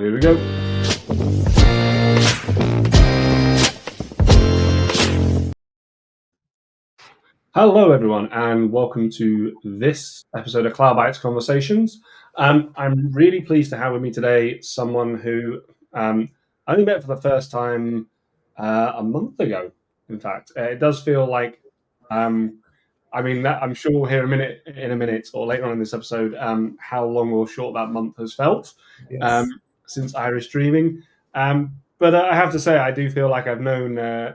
here we go. Hello, everyone, and welcome to this episode of CloudBites Conversations. I'm really pleased to have with me today someone who I only met for the first time a month ago. In fact, it does feel like I'm sure we'll hear in a minute or later on in this episode how long or short that month has felt Yes. since Irish Dreaming. But I have to say, I do feel like I've known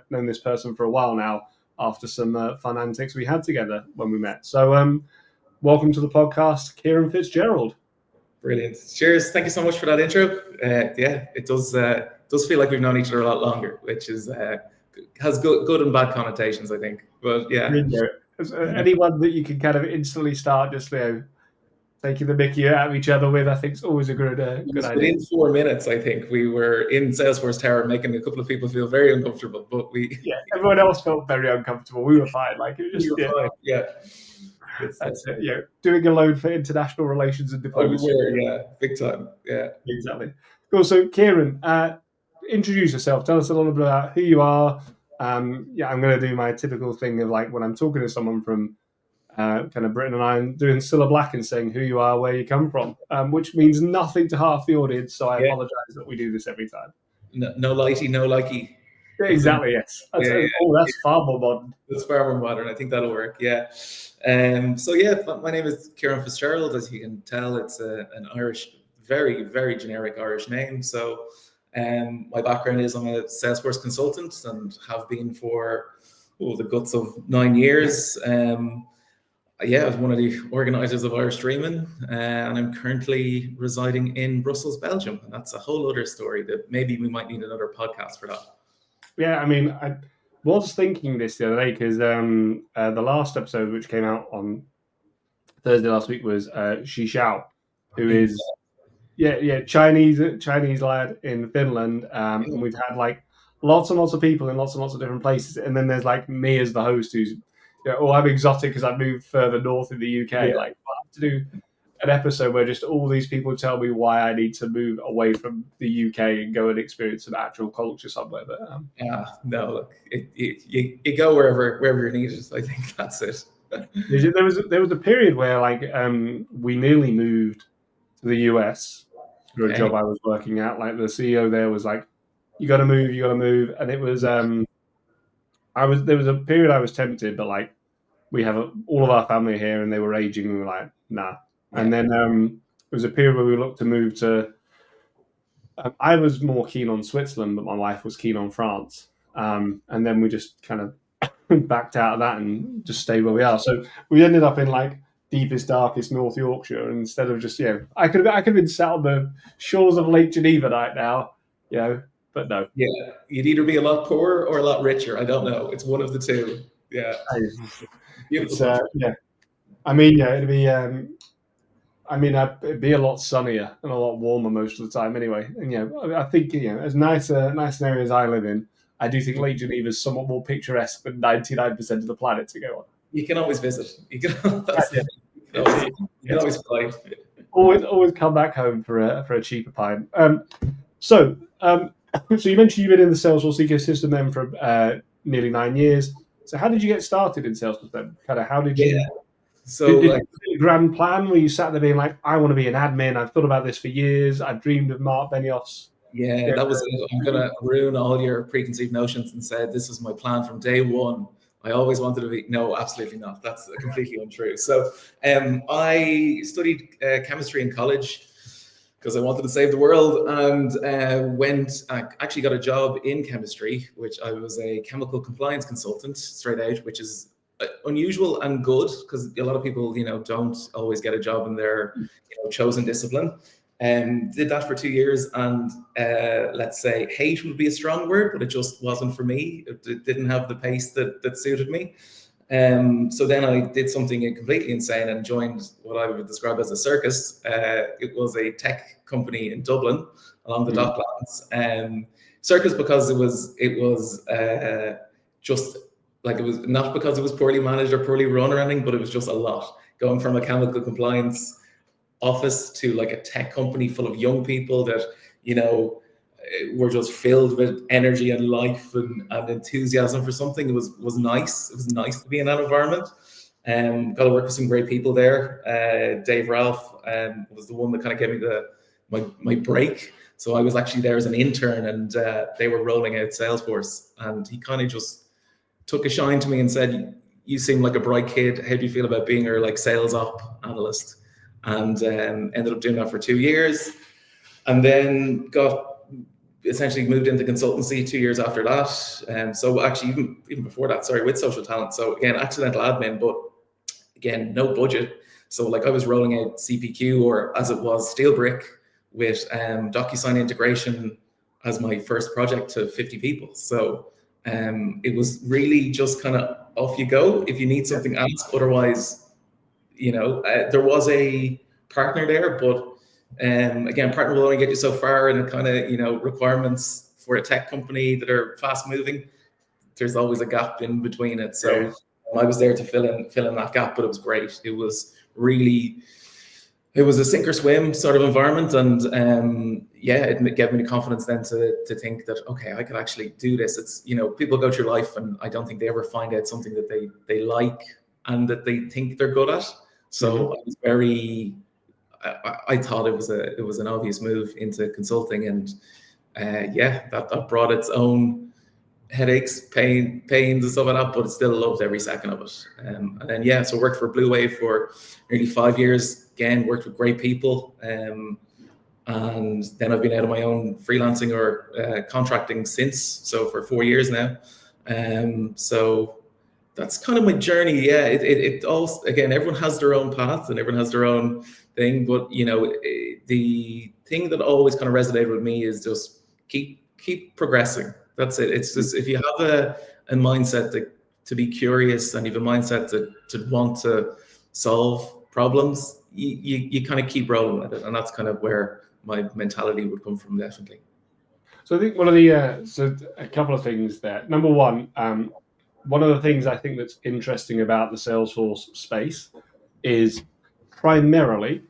this person for a while now, after some fun antics we had together when we met. So welcome to the podcast, Ciaran Fitzgerald. Brilliant. Cheers. Thank you so much for that intro. It does feel like we've known each other a lot longer, which is has good and bad connotations, I think. But yeah. Anyone that you can kind of instantly start just taking the mickey out of each other with, I think is always a good idea. Within 4 minutes, I think we were in Salesforce Tower, making a couple of people feel very uncomfortable. But everyone else felt very uncomfortable. We were fine. Like it was just fine. Yeah. That's it. Yeah, doing a load for international relations and diplomacy. Big time. Yeah, exactly. Cool. So, Ciaran, introduce yourself. Tell us a little bit about who you are. I'm going to do my typical thing of like when I'm talking to someone from kind of Britain, and I'm doing Cilla Black and saying who you are, where you come from, which means nothing to half the audience. So I apologize that we do this every time. No lighty, no likey. Exactly. Yes. That's far more modern. That's far more modern. I think that'll work. Yeah. My name is Ciaran Fitzgerald. As you can tell, it's an Irish, very, very generic Irish name. So my background is I'm a Salesforce consultant and have been for the guts of 9 years. I was one of the organizers of Irish Dreaming, and I'm currently residing in Brussels, Belgium. And that's a whole other story that maybe we might need another podcast for that. Yeah, I mean, I was thinking this the other day because the last episode, which came out on Thursday last week, was Shi Xiao, who is Chinese lad in Finland, and we've had like lots and lots of people in lots and lots of different places, and then there's like me as the host who's I'm exotic because I've moved further north in the UK. Like I have to do an episode where just all these people tell me why I need to move away from the UK and go and experience an actual culture somewhere. But look, you go wherever you're needed. I think that's it. There was a period where like we nearly moved to the US for a job I was working at. Like the CEO there was like, "You got to move," and it was there was a period I was tempted, but like we have all of our family here and they were aging, and we were like, nah. And then there was a period where we looked to move to. I was more keen on Switzerland, but my wife was keen on France. And then we just kind of backed out of that and just stayed where we are. So we ended up in like deepest, darkest North Yorkshire, and instead of just I could have been sat on the shores of Lake Geneva right now, but no. Yeah, you'd either be a lot poorer or a lot richer. I don't know. It's one of the two. Yeah. It'd be a lot sunnier and a lot warmer most of the time anyway. And I think as nice an area as I live in, I do think Lake Geneva is somewhat more picturesque than 99% of the planet to go on. You can always visit. You can always fly. Always come back home for a cheaper pint. So you mentioned you've been in the Salesforce ecosystem then for nearly 9 years. So how did you get started in Salesforce then? Kind of how did you? So did a grand plan where you sat there being like, I want to be an admin. I've thought about this for years. I've dreamed of Mark Benioff's. Yeah, that was it. I'm going to ruin all your preconceived notions and say this was my plan from day one. I always wanted to be. No, absolutely not. That's completely untrue. So I studied chemistry in college because I wanted to save the world, and I actually got a job in chemistry, which I was a chemical compliance consultant straight out, which is unusual and good because a lot of people, don't always get a job in their chosen discipline. Did that for 2 years, and let's say hate would be a strong word, but it just wasn't for me. It didn't have the pace that suited me. So then I did something completely insane and joined what I would describe as a circus. It was a tech company in Dublin along the Docklands. Circus because it was just like, it was not because it was poorly managed or poorly run or anything, but it was just a lot. Going from a chemical compliance office to like a tech company full of young people that were just filled with energy and life and enthusiasm for something. It was nice. It was nice to be in that environment. Got to work with some great people there. Dave Ralph was the one that kind of gave me my break. So I was actually there as an intern, and they were rolling out Salesforce, and he kind of just took a shine to me and said, "You seem like a bright kid. How do you feel about being our sales op analyst?" And ended up doing that for 2 years, and then essentially moved into consultancy 2 years after that. And so actually even before that, with social talent. So again, accidental admin, but again, no budget. So I was rolling out CPQ, or as it was, Steelbrick, with DocuSign integration as my first project to 50 people. So it was really just kind of off you go. If you need something, ask. Otherwise, there was a partner there, but again, partner will only get you so far, and the kind of requirements for a tech company that are fast moving, there's always a gap in between it. So I was there to fill in that gap, but it was great. It was a sink or swim sort of environment, and it gave me the confidence then to think that, okay, I could actually do this. It's people go through life, and I don't think they ever find out something that they like and that they think they're good at. So I was I thought it was an obvious move into consulting, and that brought its own headaches, pains and stuff like that, but still loved every second of it. And then so worked for Blue Wave for nearly 5 years. Again, worked with great people, and then I've been out of my own freelancing or contracting since. So for 4 years now. So that's kind of my journey. Yeah, it all, again, everyone has their own path and everyone has their own thing, but the thing that always kind of resonated with me is just keep progressing. That's it. It's just, if you have a mindset to be curious, and you have a mindset to want to solve problems, you kind of keep rolling with it, and that's kind of where my mentality would come from, definitely. So I think one of the so a couple of things there. Number one of the things I think that's interesting about the Salesforce space is primarily,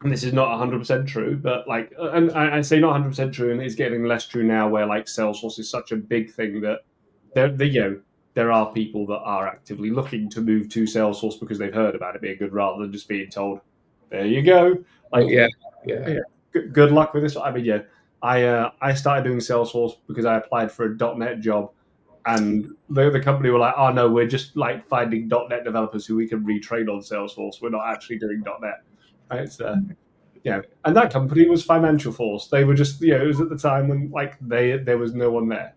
and this is not 100% true, but and I say not 100% true, and it's getting less true now, where Salesforce is such a big thing that there are people that are actively looking to move to Salesforce because they've heard about it being good, rather than just being told, there you go. Good luck with this. I mean, I started doing Salesforce because I applied for a .NET job, and the company were like, oh no, we're just finding .NET developers who we can retrain on Salesforce. We're not actually doing .NET. Right? So, and that company was Financial Force. They were just, it was at the time when there was no one there.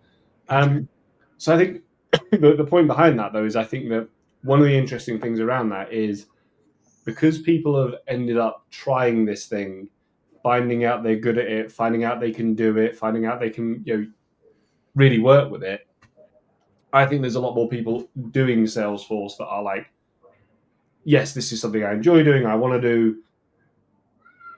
So I think the point behind that, though, is I think that one of the interesting things around that is, because people have ended up trying this thing, finding out they're good at it, finding out they can do it, finding out they can really work with it. I think there's a lot more people doing Salesforce that are like, yes, this is something I enjoy doing, I want to do,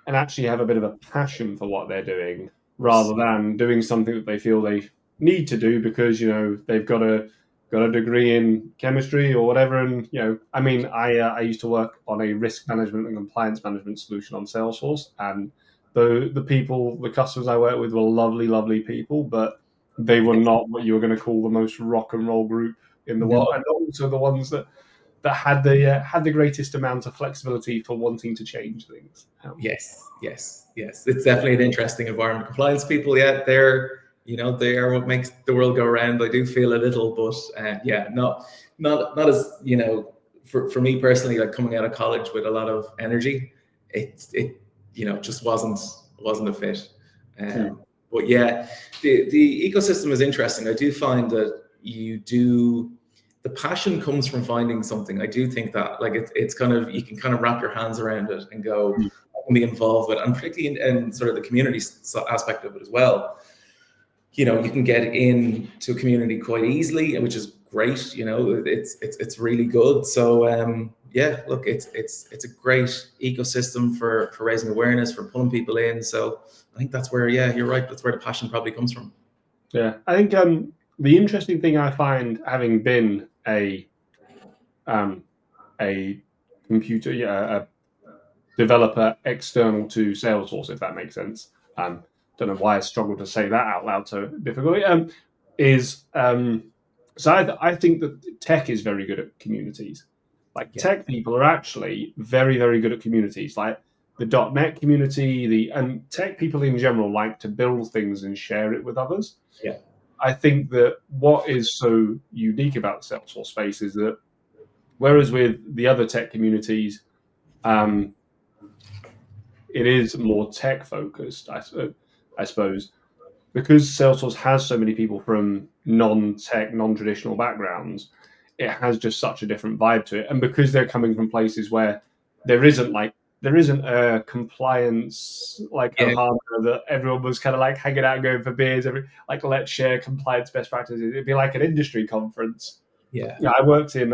and actually have a bit of a passion for what they're doing, rather than doing something that they feel they need to do because they've got a degree in chemistry or whatever. And I mean, I used to work on a risk management and compliance management solution on Salesforce, and the customers I worked with were lovely people, but they were not what you were going to call the most rock and roll group in the world, and also the ones that had the greatest amount of flexibility for wanting to change things. Yes. It's definitely an interesting environment. Compliance people, they're they are what makes the world go around. I do feel a little, but not as for me personally, coming out of college with a lot of energy, it just wasn't a fit. But the ecosystem is interesting. I do find that the passion comes from finding something. I do think that it's kind of, you can kind of wrap your hands around it and go, I can be involved with it, and particularly in sort of the community aspect of it as well. You can get into a community quite easily, which is great. It's really good. So look, it's a great ecosystem for raising awareness, for pulling people in. So I think that's where, you're right, that's where the passion probably comes from. Yeah, I think the interesting thing I find, having been a computer a developer external to Salesforce, if that makes sense, don't know why I struggle to say that out loud so difficultly. So I think that tech is very good at communities. Like Yeah. tech people are actually very, very good at communities. Like the .NET community, and tech people in general like to build things and share it with others. Yeah. I think that what is so unique about the Salesforce space is that whereas with the other tech communities, it is more tech focused, I suppose, because Salesforce has so many people from non-tech, non-traditional backgrounds. It has just such a different vibe to it, and because they're coming from places where there isn't a compliance like Yeah. Ohana that everyone was kind of like hanging out and going for beers every like let's share compliance best practices. It'd be like an industry conference. Yeah. Yeah, I worked in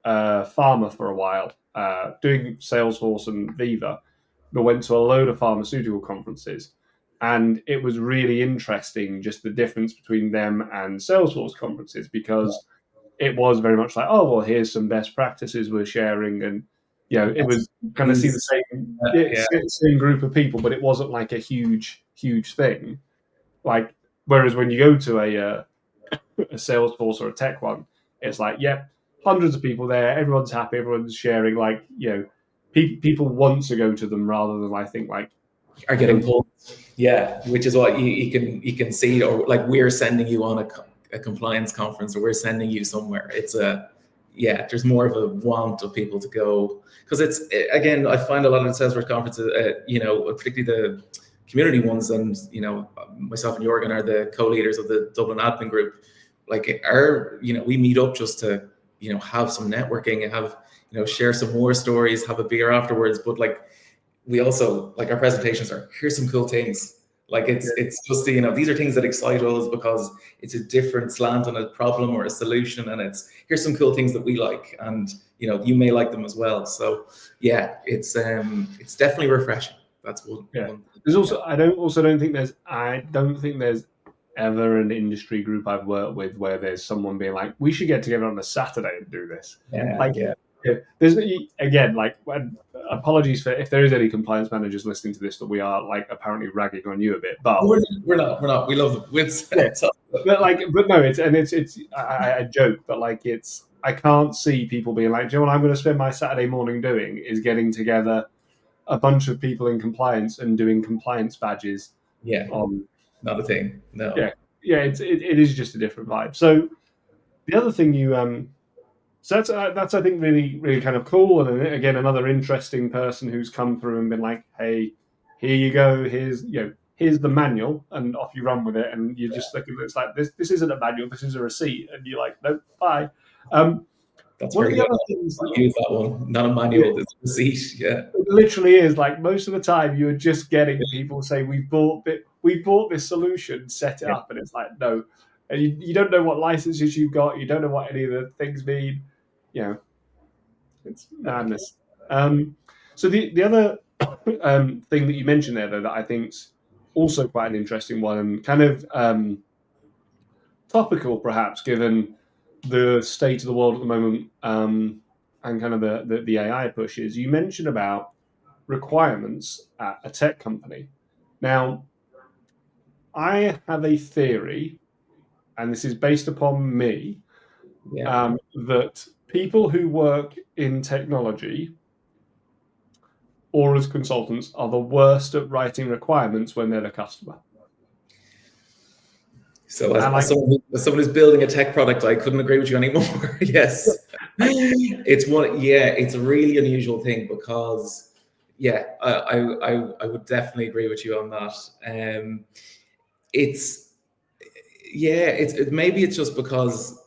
pharma for a while, doing Salesforce and Viva, but went to a load of pharmaceutical conferences. And it was really interesting just the difference between them and Salesforce conferences because it was very much like, oh, well, here's some best practices we're sharing. And, it was kind of see the Yeah. same group of people, but it wasn't like a huge, huge thing. Like, whereas when you go to a Salesforce or a tech one, it's like, hundreds of people there, everyone's happy, everyone's sharing. Like, people want to go to them rather than I think like Are getting pulled. Yeah, which is what you can see, or like we're sending you on a compliance conference, or we're sending you somewhere. It's there's more of a want of people to go because it's again I find a lot of the Salesforce conferences, particularly the community ones, and myself and Jorgen are the co-leaders of the Dublin admin group. Like we meet up just to have some networking and have share some more stories, have a beer afterwards, but like we also like our presentations are here's some cool things. Like it's just these are things that excite us because it's a different slant on a problem or a solution, and it's here's some cool things that we like, and you may like them as well. So yeah, it's definitely refreshing. That's one. Yeah. There's also I don't think there's ever an industry group I've worked with where there's someone being like, we should get together on a Saturday and do this. There's again like apologies for if there is any compliance managers listening to this that we are like apparently ragging on you a bit, but we're not. We love them. but no, it's I joke, but like I can't see people being like, do you know what I'm going to spend my Saturday morning doing is getting together a bunch of people in compliance and doing compliance badges. Not a thing. No. It is just a different vibe. So the other thing so that's I think really really kind of cool, and again another interesting person who's come through and been like, hey, here you go, here's the manual, and off you run with it, and you're just looking. It's like this isn't a manual, this is a receipt, and you're like, nope, bye. That's one very of the good. other things I use that one, not a manual, it's a receipt. Yeah, it literally is like most of the time you're just getting people say we bought this solution, set it up, and it's like no, and you don't know what licenses you've got, you don't know what any of the things mean, it's madness. So the other thing that you mentioned there though that I think's also quite an interesting one and kind of topical perhaps given the state of the world at the moment, and kind of the AI pushes. You mentioned about requirements at a tech company. Now, I have a theory, and this is based upon me, that people who work in technology or as consultants are the worst at writing requirements when they're the customer. So as someone who's building a tech product, I couldn't agree with you anymore. Yes. It's a really unusual thing because I would definitely agree with you on that. Maybe it's just because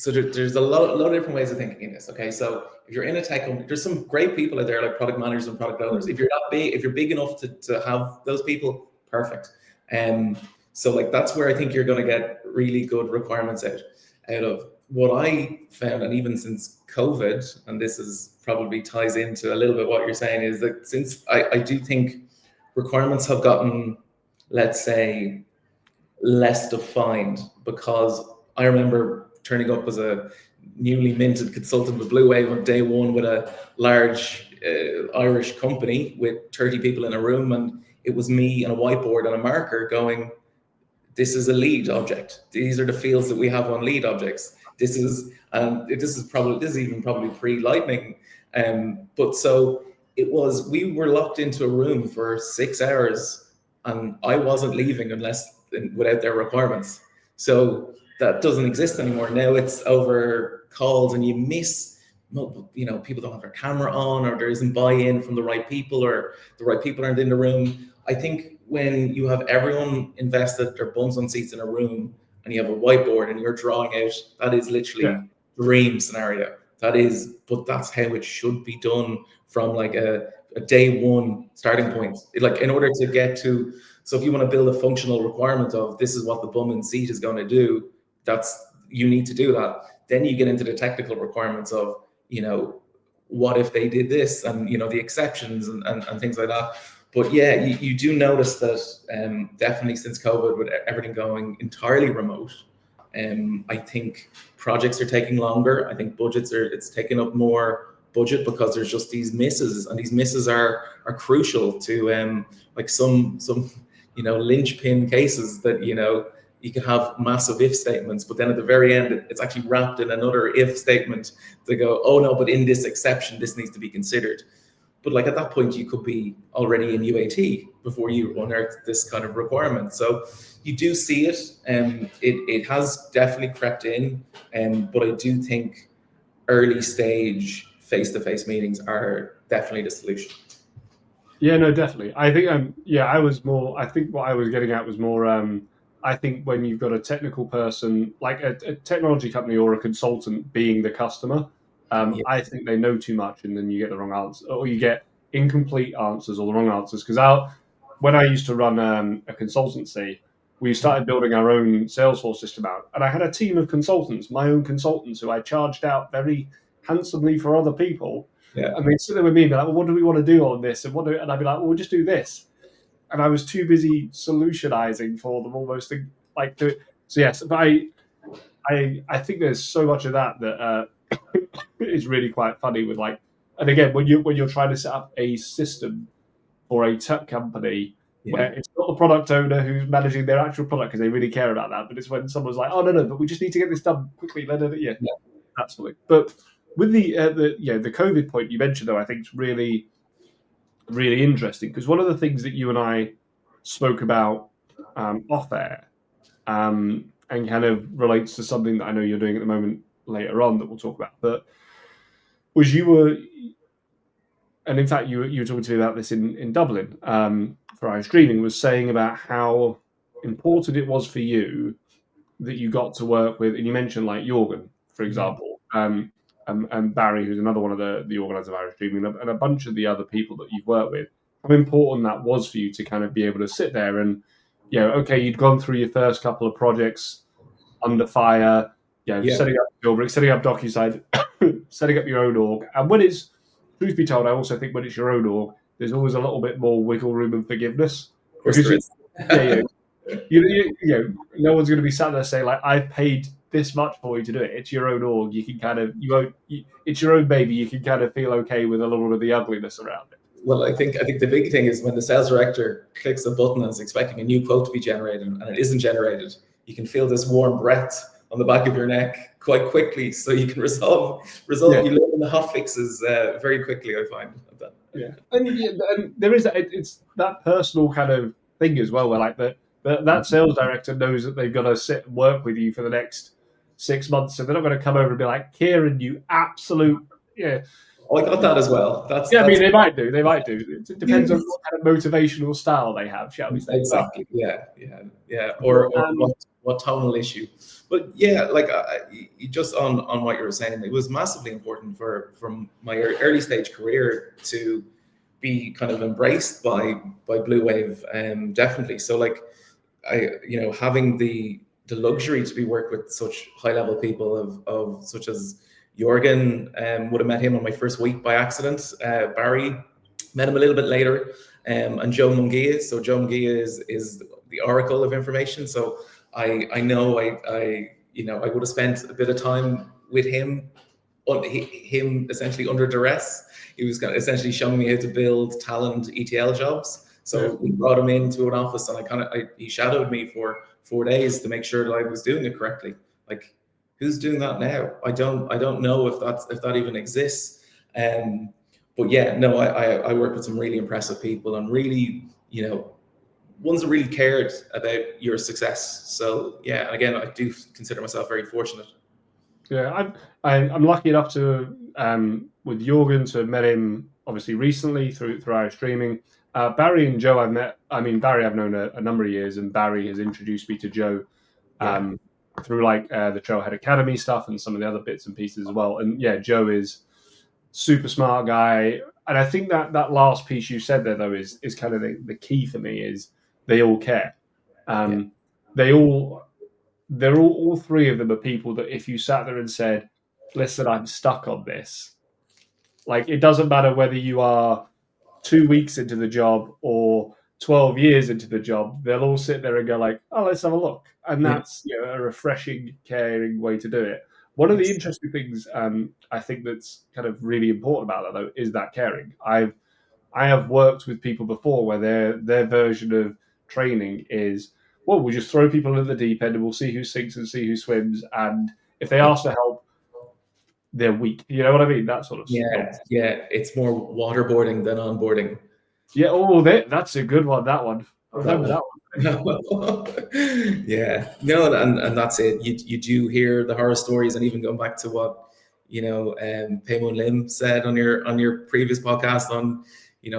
there's a lot of different ways of thinking in this. Okay, so if you're in a tech company, there's some great people out there like product managers and product owners. If you're big enough to have those people, perfect. So like that's where I think you're going to get really good requirements out of. What I found, and even since COVID, and this is probably ties into a little bit what you're saying, is that since I do think requirements have gotten, let's say, less defined, because I remember turning up as a newly minted consultant with Blue Wave on day one with a large Irish company with 30 people in a room, and it was me and a whiteboard and a marker going, this is a lead object. These are the fields that we have on lead objects. This is even probably pre-Lightning. But so it was, we were locked into a room for 6 hours and I wasn't leaving without their requirements. So that doesn't exist anymore. Now it's over calls and you miss, people don't have their camera on, or there isn't buy-in from the right people, or the right people aren't in the room. I think when you have everyone invested their bums on seats in a room and you have a whiteboard and you're drawing out, that is literally dream scenario. But that's how it should be done from like a day one starting point. Like in order to get to, so if you want to build a functional requirement of this is what the bum and seat is going to do, you need to do that. Then you get into the technical requirements of, what if they did this, and the exceptions and things like that. But yeah, you do notice that definitely since COVID, with everything going entirely remote, I think projects are taking longer. I think it's taking up more budget because there's just these misses, and these misses are crucial to like some linchpin cases that you can have massive if statements, but then at the very end, it's actually wrapped in another if statement to go, oh no, but in this exception, this needs to be considered. But like at that point, you could be already in UAT before you unearth this kind of requirement. So you do see it, and it has definitely crept in, but I do think early stage face-to-face meetings are definitely the solution. Yeah, no, definitely. I think I think what I was getting at was more I think when you've got a technical person, like a technology company or a consultant being the customer, I think they know too much, and then you get the wrong answer, or you get incomplete answers or the wrong answers. Because when I used to run a consultancy, we started building our own Salesforce system out, and I had a team of consultants, my own consultants, who I charged out very handsomely for other people. Yeah. And they'd sit there with me and be like, well, what do we want to do on this? And I'd be like, well, we'll just do this. And I was too busy solutionizing for them almost. So yes, but I think there's so much of that is really quite funny with like, and again, when you're trying to set up a system for a tech company, where it's not the product owner who's managing their actual product because they really care about that, but it's when someone's like, oh no, but we just need to get this done quickly. Absolutely. But with the COVID point you mentioned, though, I think it's really, really interesting, because one of the things that you and I spoke about off air, and kind of relates to something that I know you're doing at the moment later on that we'll talk about, but was and in fact you were talking to me about this in Dublin for our streaming, was saying about how important it was for you that you got to work with, and you mentioned like Jorgen, for example, and Barry, who's another one of the organisers of Irish Streaming, and a bunch of the other people that you've worked with, how important that was for you to kind of be able to sit there and, okay, you'd gone through your first couple of projects under fire, setting up Gilbrick, setting up DocuSign, setting up your own org. And when it's, truth be told, I also think when it's your own org, there's always a little bit more wiggle room and forgiveness. Of course there is. No one's going to be sat there saying like, I've paid this much for you to do it. It's your own org. You can kind of, it's your own baby. You can kind of feel okay with a little bit of the ugliness around it. Well, I think the big thing is when the sales director clicks a button and is expecting a new quote to be generated and it isn't generated, you can feel this warm breath on the back of your neck quite quickly, so you can resolve. You live in the hot fixes very quickly, I find. Yeah, and there is it's that personal kind of thing as well, where like that sales director knows that they've got to sit and work with you for the next 6 months, so they're not going to come over and be like, Ciaran, you absolute Oh, I got that as well. I mean, they might do. It depends on what kind of motivational style they have, shall we say? Exactly. Yeah. Or what tonal issue. But yeah, like just on what you were saying, it was massively important from my early stage career to be kind of embraced by Blue Wave, definitely. So like having the luxury to be worked with such high level people of such as Jorgen, would have met him on my first week by accident. Barry, met him a little bit later, and Joe Munguia. So Joe Munguia is the oracle of information. So I know I would have spent a bit of time with him essentially under duress. He was essentially showing me how to build talent ETL jobs. So we brought him into an office, and he shadowed me for 4 days to make sure that I was doing it correctly. Like, who's doing that now? I don't know if that even exists. But yeah, no, I work with some really impressive people, and really, ones that really cared about your success. So yeah, again, I do consider myself very fortunate. Yeah, I'm lucky enough to with Jorgen to have met him obviously recently through our streaming. Barry and Joe I've met. I mean, Barry I've known a number of years, and Barry has introduced me to Joe through like the Trailhead Academy stuff and some of the other bits and pieces as well. And yeah, Joe is super smart guy, and I think that last piece you said there though is kind of the key for me is they all care. They all three of them are people that if you sat there and said, listen, I'm stuck on this, like it doesn't matter whether you are 2 weeks into the job or 12 years into the job, they'll all sit there and go like, oh, let's have a look. And that's a refreshing, caring way to do it. One of the interesting things I think that's kind of really important about that though is that caring. I have worked with people before where their version of training is, well, we'll just throw people in the deep end and we'll see who sinks and see who swims. And if they ask for help, they're weak. You know what I mean? That sort of stuff. Yeah. It's more waterboarding than onboarding. Yeah. Oh, that's a good one. That one. I remember that one. Yeah. No, and that's it. You do hear the horror stories, and even going back to what Pei-Moon Lim said on your previous podcast on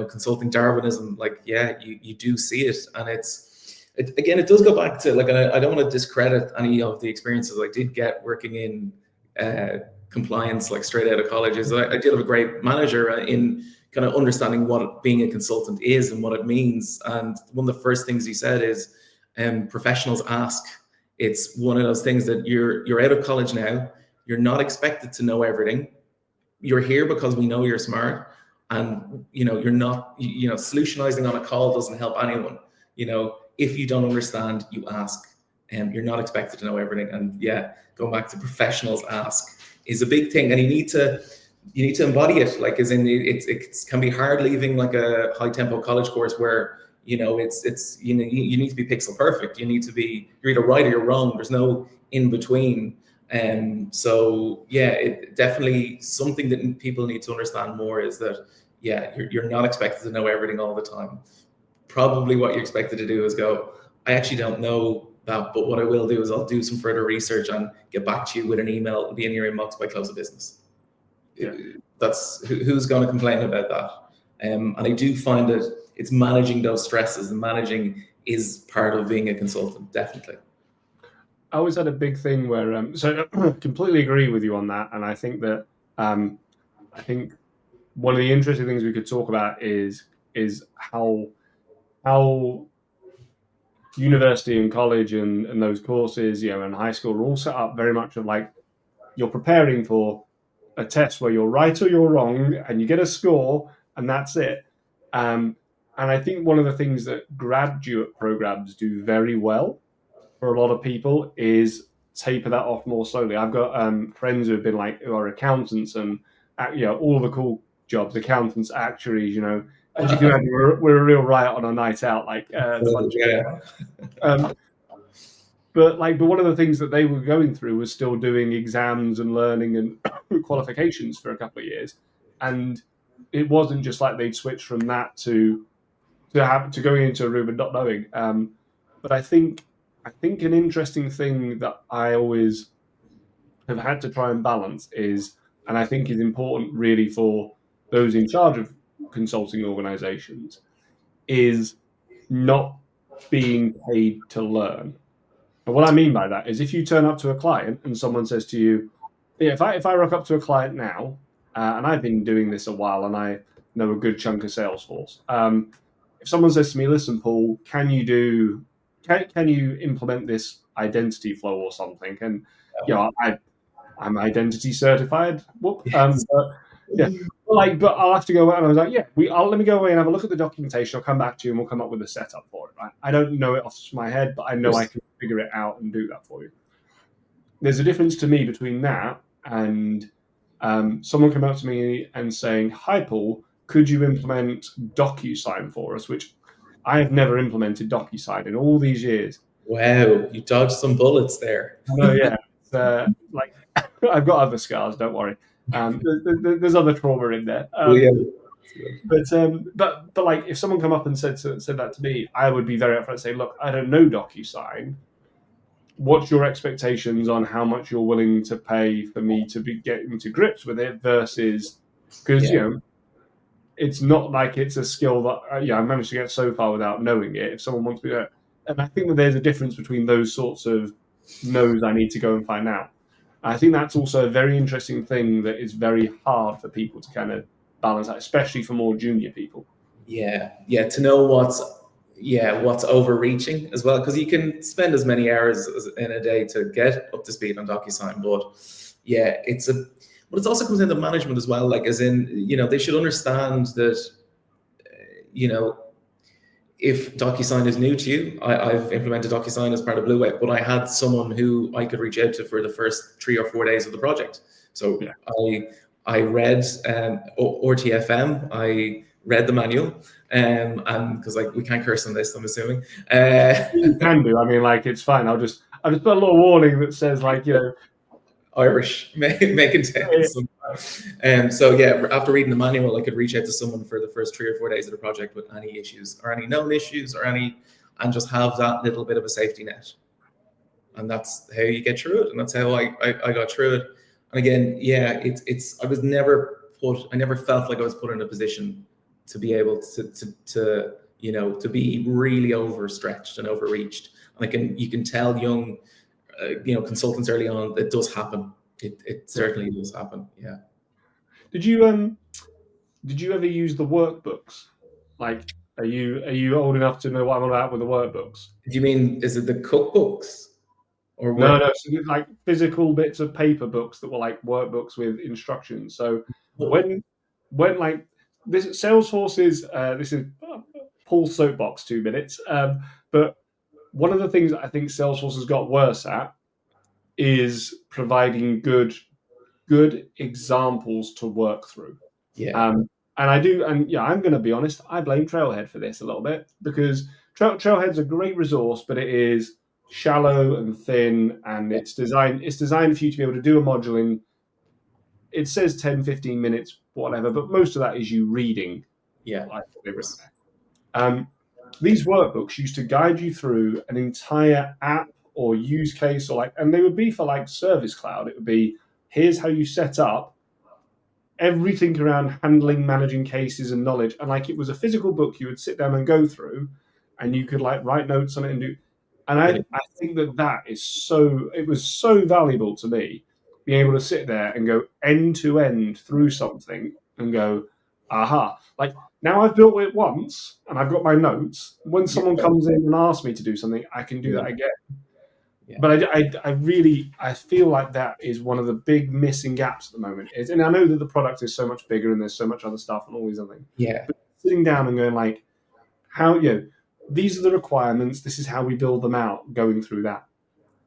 consulting Darwinism. Like, yeah, you do see it, and it does go back to like, and I don't want to discredit any of the experiences I did get working in compliance, like straight out of college. I did have a great manager in kind of understanding what being a consultant is and what it means. And one of the first things he said is, professionals ask. It's one of those things that you're out of college now. You're not expected to know everything. You're here because we know you're smart, and you're not. Solutionizing on a call doesn't help anyone. If you don't understand, you ask, and you're not expected to know everything. And yeah, going back to professionals ask is a big thing, and you need to embody it. Like, as in, it can be hard leaving like a high tempo college course where you need to be pixel perfect. You need to be, you're either right or you're wrong. There's no in between. So yeah, it definitely something that people need to understand more is that you're not expected to know everything all the time. Probably what you're expected to do is go, I actually don't know that, but what I will do is I'll do some further research and get back to you with an email. It'll be in your inbox by close of business. Yeah. That's who's going to complain about that. And I do find that it's managing those stresses, and managing is part of being a consultant, definitely. I always had a big thing where, so I completely agree with you on that. And I think that, I think one of the interesting things we could talk about is how university and college and those courses, and high school are all set up very much of like, you're preparing for a test where you're right or you're wrong, and you get a score, and that's it. And I think one of the things that graduate programs do very well for a lot of people is taper that off more slowly. I've got friends who are accountants and all the cool jobs, accountants, actuaries, as you can imagine, we're a real riot on a night out, but one of the things that they were going through was still doing exams and learning and qualifications for a couple of years, and it wasn't just like they'd switch from that to going into a room and not knowing. But I think an interesting thing that I always have had to try and balance is, and I think is important really for those in charge of consulting organizations, is not being paid to learn. And what I mean by that is if you turn up to a client and someone says to you, if I rock up to a client now, and I've been doing this a while and I know a good chunk of Salesforce, if someone says to me, listen, Paul, can you implement this identity flow or something? And I'm identity certified. Whoop. But I'll have to go away. And I was like, let me go away and have a look at the documentation. I'll come back to you and we'll come up with a setup for it. Right? I don't know it off the top of my head, but I know I can figure it out and do that for you. There's a difference to me between that and someone coming up to me and saying, hi, Paul, could you implement DocuSign for us? Which I have never implemented DocuSign in all these years. Wow, you dodged some bullets there. No, yeah, like I've got other scars. Don't worry. There's other trauma in there. Yeah. But like, if someone come up and said that to me, I would be very upfront and say, look, I don't know DocuSign. What's your expectations on how much you're willing to pay for me to be getting to grips with it versus, because it's not like it's a skill that I managed to get so far without knowing it. If someone wants me to, and I think that there's a difference between those sorts of no's I need to go and find out. I think that's also a very interesting thing that is very hard for people to kind of balance out, especially for more junior people. Yeah, to know what's overreaching as well, because you can spend as many hours in a day to get up to speed on DocuSign, but but it also comes into management as well, like as in, they should understand that, if DocuSign is new to you, I've implemented DocuSign as part of Blue Wave, but I had someone who I could reach out to for the first 3 or 4 days of the project. So I read RTFM, I read the manual, and because we can't curse on this, I'm assuming. You can do. I mean, like, it's fine. I'll just put a little warning that says, like, Irish making sense. So after reading the manual, I could reach out to someone for the first 3 or 4 days of the project with any issues or any known issues and just have that little bit of a safety net. And that's how you get through it. And that's how I got through it. And again, I never felt like I was put in a position to be able to be really overstretched and overreached. And you can tell young consultants early on, it does happen. It certainly does happen. Yeah. Did you ever use the workbooks? Like, are you old enough to know what I'm about with the workbooks? Do you mean, is it the cookbooks? Or no, so like physical bits of paper books that were like workbooks with instructions. So when like this Salesforce is this is Paul's soapbox 2 minutes, but one of the things that I think Salesforce has got worse at is providing good examples to work through. And I'm going to be honest, I blame Trailhead for this a little bit, because Trailhead's a great resource, but it is shallow and thin, and it's designed for you to be able to do a module in, it says 10-15 minutes, whatever, but most of that is you reading. Like they were there. These workbooks used to guide you through an entire app or use case, and they would be for like Service Cloud. It would be, here's how you set up everything around handling, managing cases and knowledge. And like, it was a physical book you would sit down and go through, and you could like write notes on it and do. And I think that it was so valuable to me, being able to sit there and go end to end through something and go, aha, like now I've built it once and I've got my notes. When someone comes in and asks me to do something, I can do that again. But I feel like that is one of the big missing gaps at the moment. And I know that the product is so much bigger and there's so much other stuff and all these other things. But sitting down and going like, how, these are the requirements, this is how we build them out, going through that.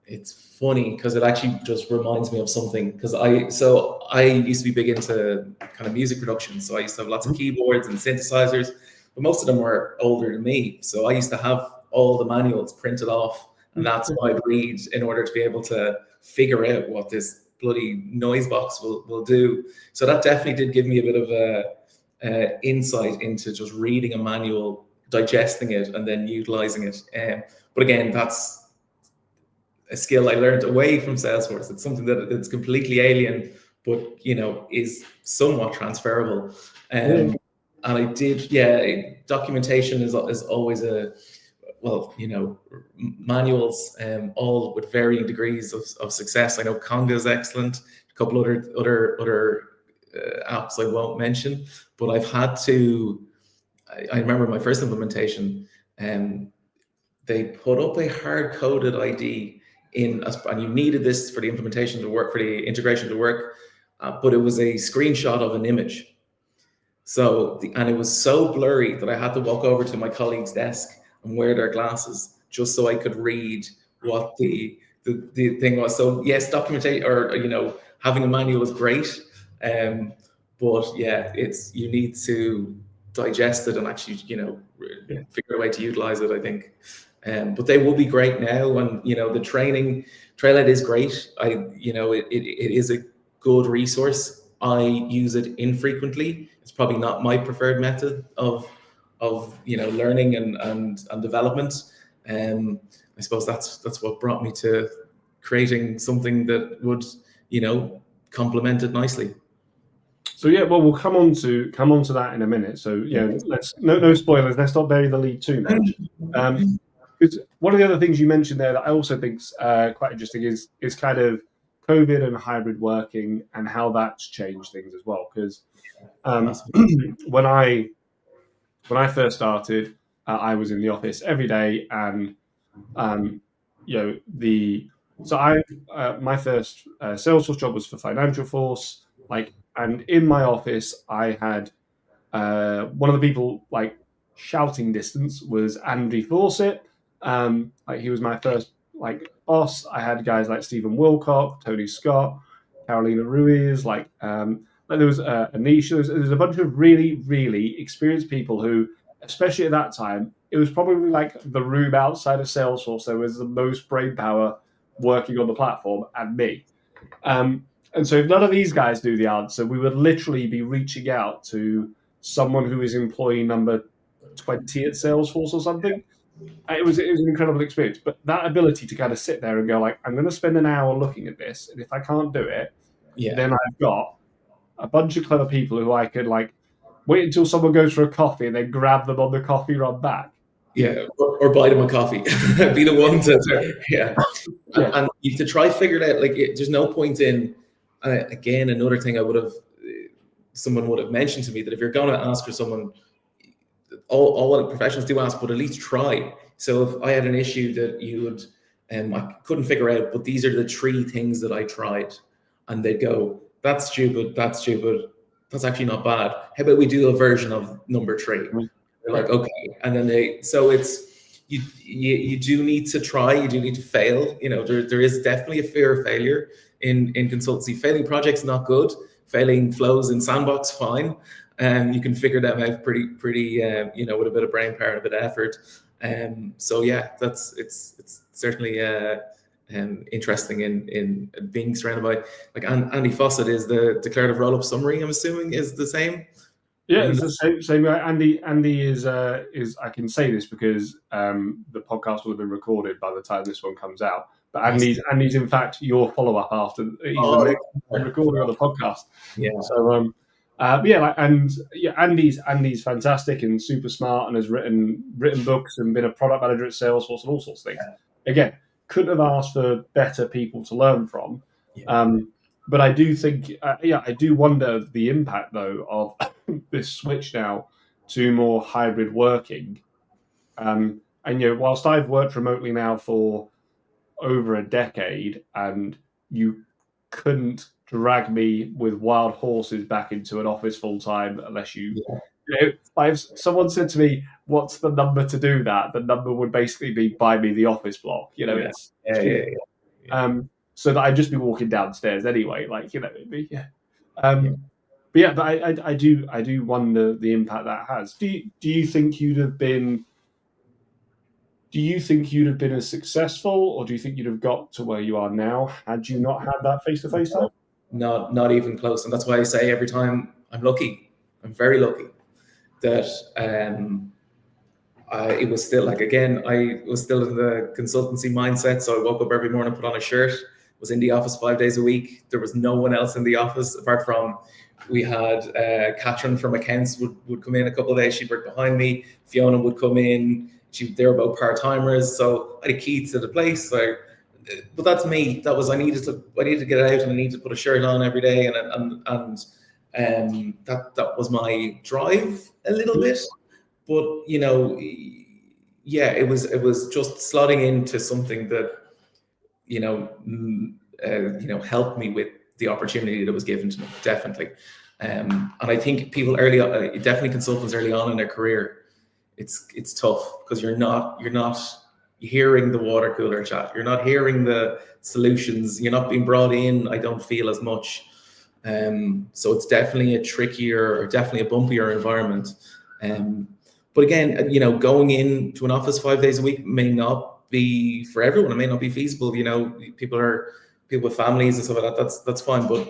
It's funny because it actually just reminds me of something, because I used to be big into kind of music production. So I used to have lots of keyboards and synthesizers, but most of them were older than me. So I used to have all the manuals printed off, and that's what I'd read in order to be able to figure out what this bloody noise box will do. So that definitely did give me a bit of a insight into just reading a manual, digesting it, and then utilizing it. But again, that's a skill I learned away from Salesforce. It's something that's completely alien, but is somewhat transferable. And I did, documentation is always manuals, all with varying degrees of success. I know Conga is excellent. A couple other apps I won't mention, but I've had to. I remember my first implementation, they put up a hard-coded ID and you needed this for the implementation to work, for the integration to work, but it was a screenshot of an image. And it was so blurry that I had to walk over to my colleague's desk and wear their glasses just so I could read what the thing was. So yes, documentation or having a manual is great, but you need to digest it and actually figured a way to utilize it, I think. But they will be great now, and the training Trailhead is great. It is a good resource. I use it infrequently. It's probably not my preferred method of learning and development. I suppose that's what brought me to creating something that would complement it nicely. So yeah, well, we'll come on to that in a minute. So let's no spoilers. Let's not bury the lead too much. Because one of the other things you mentioned there that I also think is quite interesting is kind of COVID and hybrid working and how that's changed things as well. Because when I first started, I was in the office every day, and my first Salesforce job was for Financial Force, and in my office I had one of the people shouting distance was Andy Fawcett. He was my first boss. I had guys like Stephen Wilcock, Tony Scott, Carolina Ruiz, there was Anish. There was a bunch of really, really experienced people who, especially at that time, it was probably like the room outside of Salesforce. There was the most brain power working on the platform, and me. And so if none of these guys knew the answer, we would literally be reaching out to someone who is employee number 20 at Salesforce or something. It was an incredible experience. But that ability to kind of sit there and go I'm going to spend an hour looking at this, and if I can't do it, then I've got a bunch of clever people who I could wait until someone goes for a coffee and then grab them on the coffee run back. Yeah, or buy them a coffee. Be the one to and to try figure it out. There's no point in. Again, another thing someone would have mentioned to me, that if you're going to ask for someone, all professionals do ask, but at least try. So if I had an issue that you would, I couldn't figure out, but these are the 3 things that I tried, and they'd go, that's stupid, that's actually not bad. How about we do a version of number 3? They're like, okay, and then it's you do need to try, you do need to fail. There is definitely a fear of failure in consultancy. Failing projects not good. Failing flows in Sandbox, fine. You can figure them out pretty with a bit of brain power and a bit of effort. So yeah, it's certainly interesting in being surrounded by Andy Fawcett is the declarative roll-up summary. I'm assuming is the same. Yeah, it's the same guy. Andy is I can say this because the podcast will have been recorded by the time this one comes out. But Andy's in fact your follow-up after he's the next recording on the podcast. Yeah. So Andy's fantastic and super smart and has written books and been a product manager at Salesforce and all sorts of things. Yeah. Again, couldn't have asked for better people to learn from. Yeah. But I do think, I do wonder the impact though of this switch now to more hybrid working. And whilst I've worked remotely now for over a decade, and you couldn't drag me with wild horses back into an office full time unless if someone said to me, "What's the number to do that?" The number would basically be buy me the office block. So that I'd just be walking downstairs anyway. But I do wonder the impact that has. Do you think you'd have been? Do you think you'd have been as successful, or do you think you'd have got to where you are now had you not had that face-to-face time? Not even close. And that's why I say every time I'm lucky. I'm very lucky that it was still I was still in the consultancy mindset. So I woke up every morning, put on a shirt, was in the office 5 days a week. There was no one else in the office apart from we had Catherine from accounts would come in a couple of days. She'd work behind me. Fiona would come in. They were about part-timers. So I had a key to the place. But that's me. That was I needed to get out and I needed to put a shirt on every day, and that was my drive a little bit. But it was just slotting into something that helped me with the opportunity that was given to me, definitely. And I think people early on, definitely consultants early on in their career, it's tough because you're not hearing the water cooler chat. You're not hearing the solutions. You're not being brought in, I don't feel, as much. So it's definitely a trickier or definitely a bumpier environment. But again, going into an office 5 days a week may not be for everyone. It may not be feasible. People with families and stuff like that. That's fine. But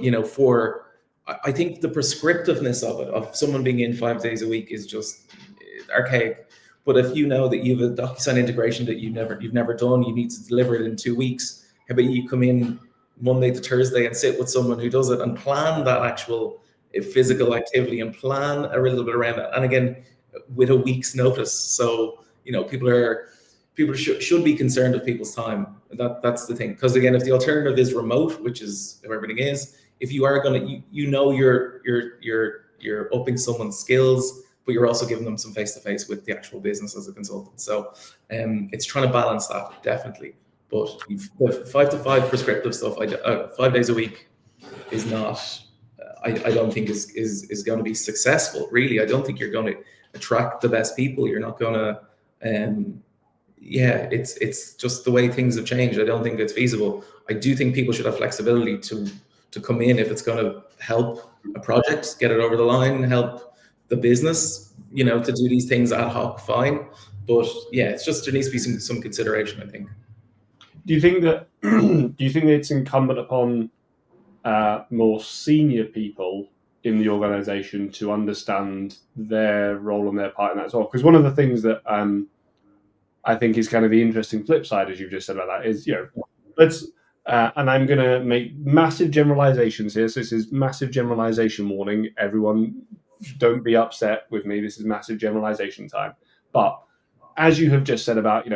I think the prescriptiveness of it, of someone being in 5 days a week, is just archaic. But if you know that you have a DocuSign integration that you've never done, you need to deliver it in 2 weeks. How about you come in Monday to Thursday and sit with someone who does it and plan that actual physical activity and plan a little bit around it. And again, with a week's notice. So, people should be concerned of people's time. That's the thing. Because again, if the alternative is remote, which is how everything is, if you are going to, you're upping someone's skills, but you're also giving them some face-to-face with the actual business as a consultant. So it's trying to balance that, definitely. But the 5 to 5 prescriptive stuff, 5 days a week, is not, I don't think is going to be successful, really. I don't think you're going to attract the best people. You're not going to, it's just the way things have changed. I don't think it's feasible. I do think people should have flexibility to come in if it's going to help a project, get it over the line, help the business, to do these things ad hoc, fine. But yeah, it's just, there needs to be some consideration, I think. Do you think it's incumbent upon more senior people in the organization to understand their role and their part in that as well? Because one of the things that I think is kind of the interesting flip side, as you've just said about that, is, let's, and I'm going to make massive generalizations here. So this is massive generalization warning. Everyone, don't be upset with me. This is massive generalization time. But as you have just said about,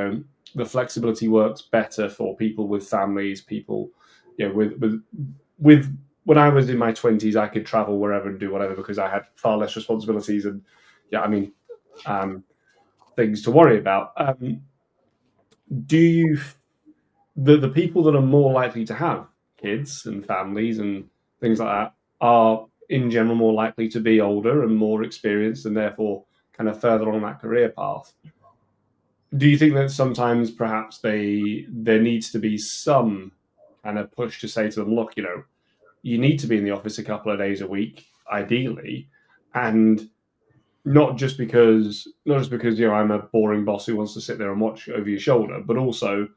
the flexibility works better for people with families, people, with when I was in my 20s, I could travel wherever and do whatever because I had far less responsibilities and, things to worry about. Do you, the people that are more likely to have kids and families and things like that are in general more likely to be older and more experienced and therefore kind of further on that career path? Do you think that sometimes perhaps there needs to be some kind of push to say to them, look, you need to be in the office a couple of days a week, ideally, and not just because I'm a boring boss who wants to sit there and watch over your shoulder, but also,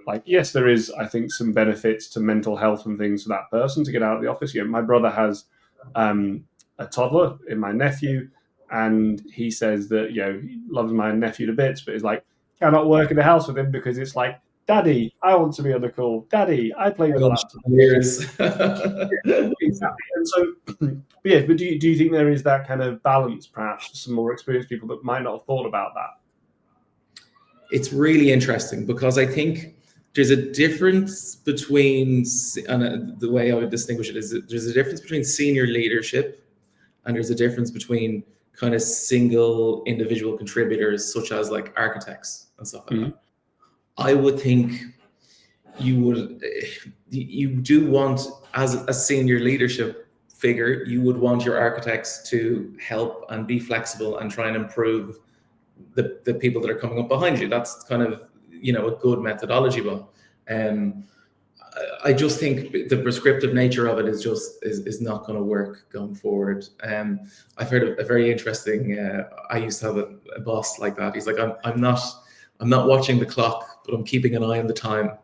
like, yes, there is, I think, some benefits to mental health and things for that person to get out of the office. My brother has a toddler in my nephew, and he says that he loves my nephew to bits, but is like, cannot work in the house with him because it's like, Daddy, I want to be on the call. Daddy, I play with the laptop. Years. Exactly. And so, but do you think there is that kind of balance, perhaps, for some more experienced people that might not have thought about that? It's really interesting because I think there's a difference between, and the way I would distinguish it is that there's a difference between senior leadership and there's a difference between kind of single individual contributors, such as like architects and stuff like that. I would think you do want, as a senior leadership figure, you would want your architects to help and be flexible and try and improve the people that are coming up behind you. That's kind of, a good methodology. But I just think the prescriptive nature of it is not going to work going forward. I've heard a very interesting, I used to have a boss like that. He's like, I'm not watching the clock, but I'm keeping an eye on the time,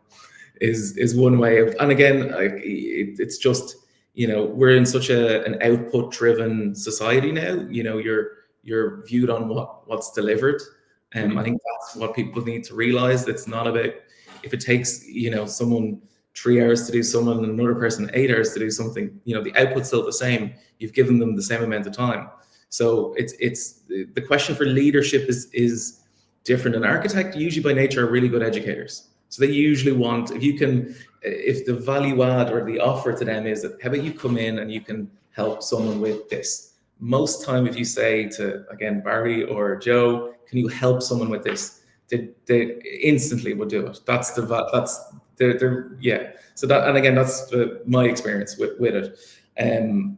is one way of, and again, it's just, we're in such an output driven society now. You're viewed on what's delivered. I think that's what people need to realize. It's not about, if it takes, someone 3 hours to do someone and another person 8 hours to do something, the output's still the same. You've given them the same amount of time. So it's the question for leadership is different. An architect usually by nature are really good educators. So they usually want, if the value add or the offer to them is that, how about you come in and you can help someone with this? Most time, if you say to, again, Barry or Joe, can you help someone with this? They instantly will do it. Yeah. So that, and again, that's my experience with it. And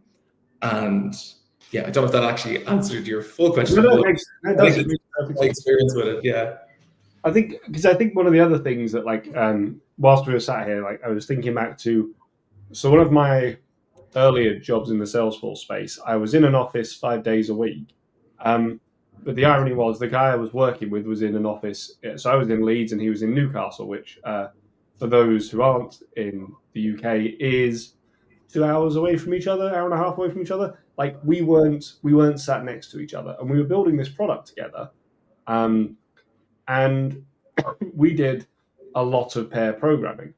yeah, I don't know if that actually answered your full question. No, it does. My experience with it, yeah. I think one of the other things that, like, whilst we were sat here, like, I was thinking back to, so one of my earlier jobs in the Salesforce space, I was in an office 5 days a week. But the irony was the guy I was working with was in an office. So I was in Leeds and he was in Newcastle, which for those who aren't in the UK is 2 hours away from each other, hour and a half away from each other. Like we weren't sat next to each other, and we were building this product together. And we did a lot of pair programming,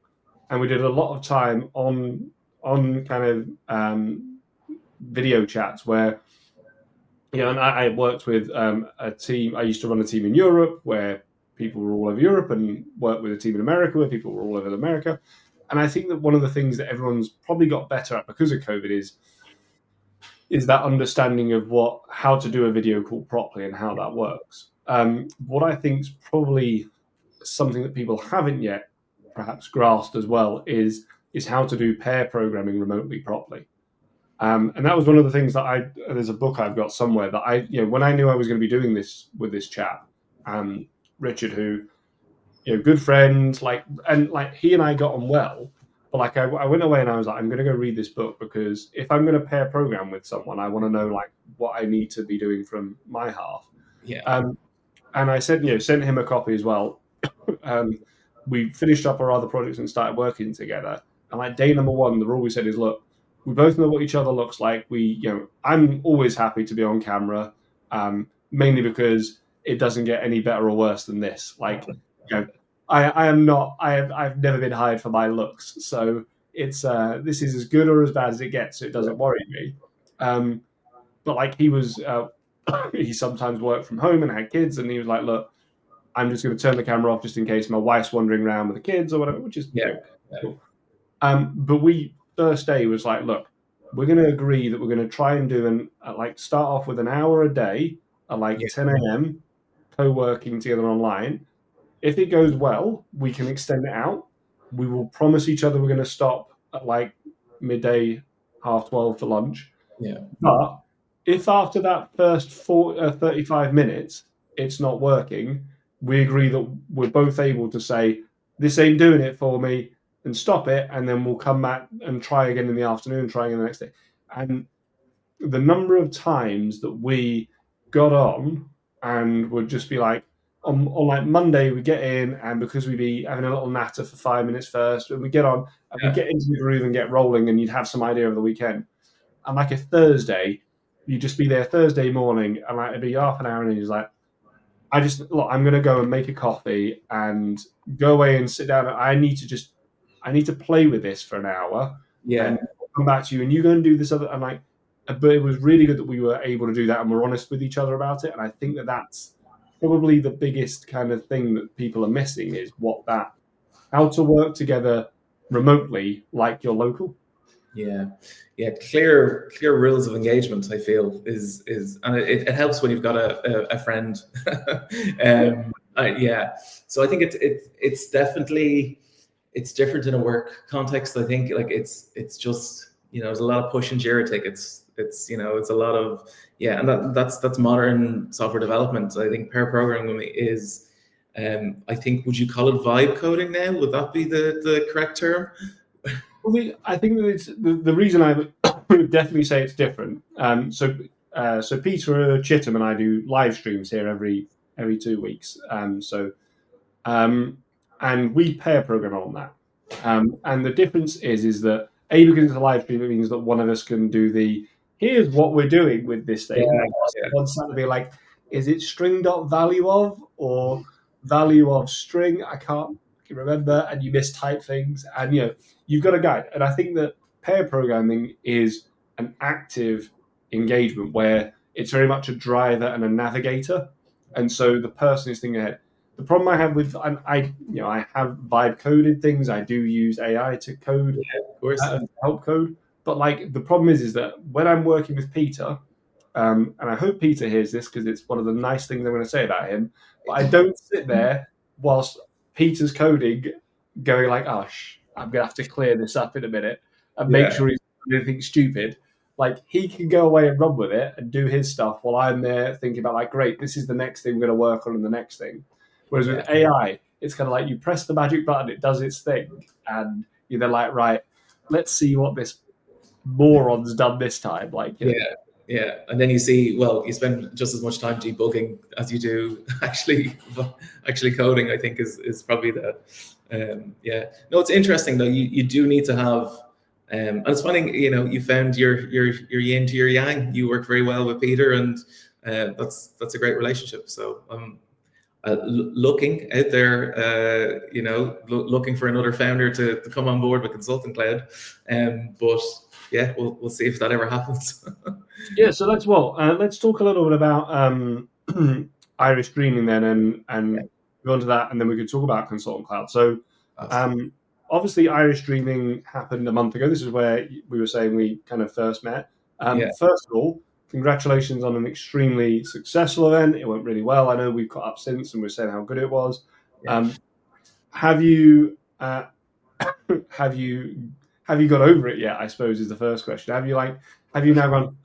and we did a lot of time on kind of video chats where and I worked with a team. I used to run a team in Europe where people were all over Europe, and worked with a team in America where people were all over America. And I think that one of the things that everyone's probably got better at because of COVID is that understanding of how to do a video call properly and how that works. What I think is probably something that people haven't yet perhaps grasped as well is how to do pair programming remotely properly. And that was one of the things that there's a book I've got somewhere that when I knew I was going to be doing this with this chap, Richard, who, good friends, he and I got on well, but I went away and I was like, I'm going to go read this book because if I'm going to pair program with someone, I want to know what I need to be doing from my half. Yeah. And I said, sent him a copy as well. We finished up our other projects and started working together. And day number one, the rule we said is, look, we both know what each other looks like. I'm always happy to be on camera, mainly because it doesn't get any better or worse than this. I am not. I've never been hired for my looks, so it's this is as good or as bad as it gets. So it doesn't worry me. But he was, he sometimes worked from home and had kids, and he was like, look, I'm just going to turn the camera off just in case my wife's wandering around with the kids or whatever, which is cool. But we first day was like, look, we're going to agree that we're going to try and do start off with an hour a day at 10 a.m. co-working together online. If it goes well, we can extend it out. We will promise each other we're going to stop at midday, 12:30 for lunch. Yeah. But if after that first 35 minutes it's not working, we agree that we're both able to say, this ain't doing it for me, and stop it, and then we'll come back and try again in the afternoon, try again the next day. And the number of times that we got on and would just be on Monday, we get in, and because we'd be having a little natter for 5 minutes first, and we get on, and we get into the groove and get rolling, and you'd have some idea of the weekend. And a Thursday, you'd just be there Thursday morning, and it'd be half an hour, and he's like, I'm going to go and make a coffee and go away and sit down. I need to play with this for an hour. Yeah. And I'll come back to you, and you go and do this other. But it was really good that we were able to do that and we're honest with each other about it. And I think that that's probably the biggest kind of thing that people are missing is how to work together remotely like you're local. Yeah. Clear rules of engagement, I feel, is and it helps when you've got a friend. So I think it's definitely different in a work context. I think it's just there's a lot of push and Jira tickets. It's it's a lot of and that's modern software development. I think pair programming is I think, would you call it vibe coding now? Would that be the correct term? I think that it's the reason I would definitely say it's different. So Peter Chittum and I do live streams here every 2 weeks. And we pair program on that. And the difference is that because it's a live stream, it means that one of us can do here's what we're doing with this thing. One side to be like, is it string.value of or value of string? I can't remember, and you mistype things, and you've got a guide. And I think that pair programming is an active engagement where it's very much a driver and a navigator, and so the person is thinking ahead. The problem I have with I have vibe coded things. I do use AI to code, of course, help code. But the problem is that when I'm working with Peter, and I hope Peter hears this because it's one of the nice things I'm going to say about him. But I don't sit there whilst Peter's coding, going I'm going to have to clear this up in a minute and make sure he's doing anything stupid. He can go away and run with it and do his stuff while I'm there thinking about great, this is the next thing we're going to work on and the next thing. Whereas with AI, it's kind of you press the magic button, it does its thing, and you're right, let's see what this moron's done this time. Yeah, and then you see, well, you spend just as much time debugging as you do actually coding. I think is probably the yeah. No, it's interesting though. You do need to have, and it's funny, you know, you found your yin to your yang. You work very well with Peter, and that's a great relationship. So looking out there, you know, looking for another founder to come on board with Consulting Cloud, but yeah, we'll see if that ever happens. Yeah, so let's talk a little bit about Irish Dreaming then, and go on to that, and then we can talk about Consultant Cloud. So obviously Irish Dreaming happened a month ago. This is where we were saying we kind of first met. First of all, congratulations on an extremely successful event. It went really well. I know we've caught up since and we're saying how good it was. Have you have you got over it yet, I suppose, is the first question. Have you now gone,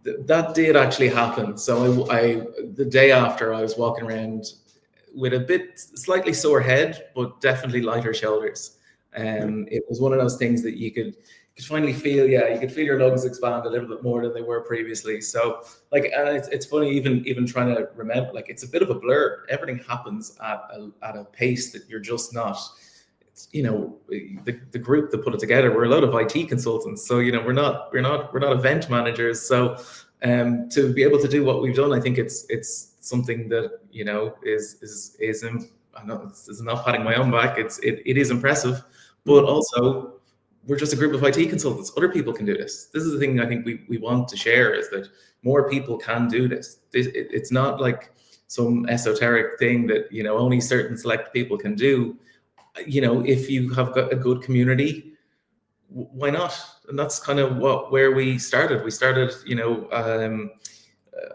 That did actually happen. So I the day after, I was walking around with a slightly sore head, but definitely lighter shoulders. It was one of those things that you could finally feel, you could feel your lungs expand a little bit more than they were previously. So and it's funny, even trying to remember, like, it's a bit of a blur. Everything happens at a pace that you're just not. You know, the group that put it together, we're a lot of IT consultants, so, you know, we're not event managers. So to be able to do what we've done, I think it's something that, you know, is I know this is not patting my own back. It is impressive, but also we're just a group of IT consultants. Other people can do this. This is the thing I think we want to share, is that more people can do this. It's not like some esoteric thing that, you know, only certain select people can do. You know, if you have got a good community, why not? And that's kind of where we started. We started, you know,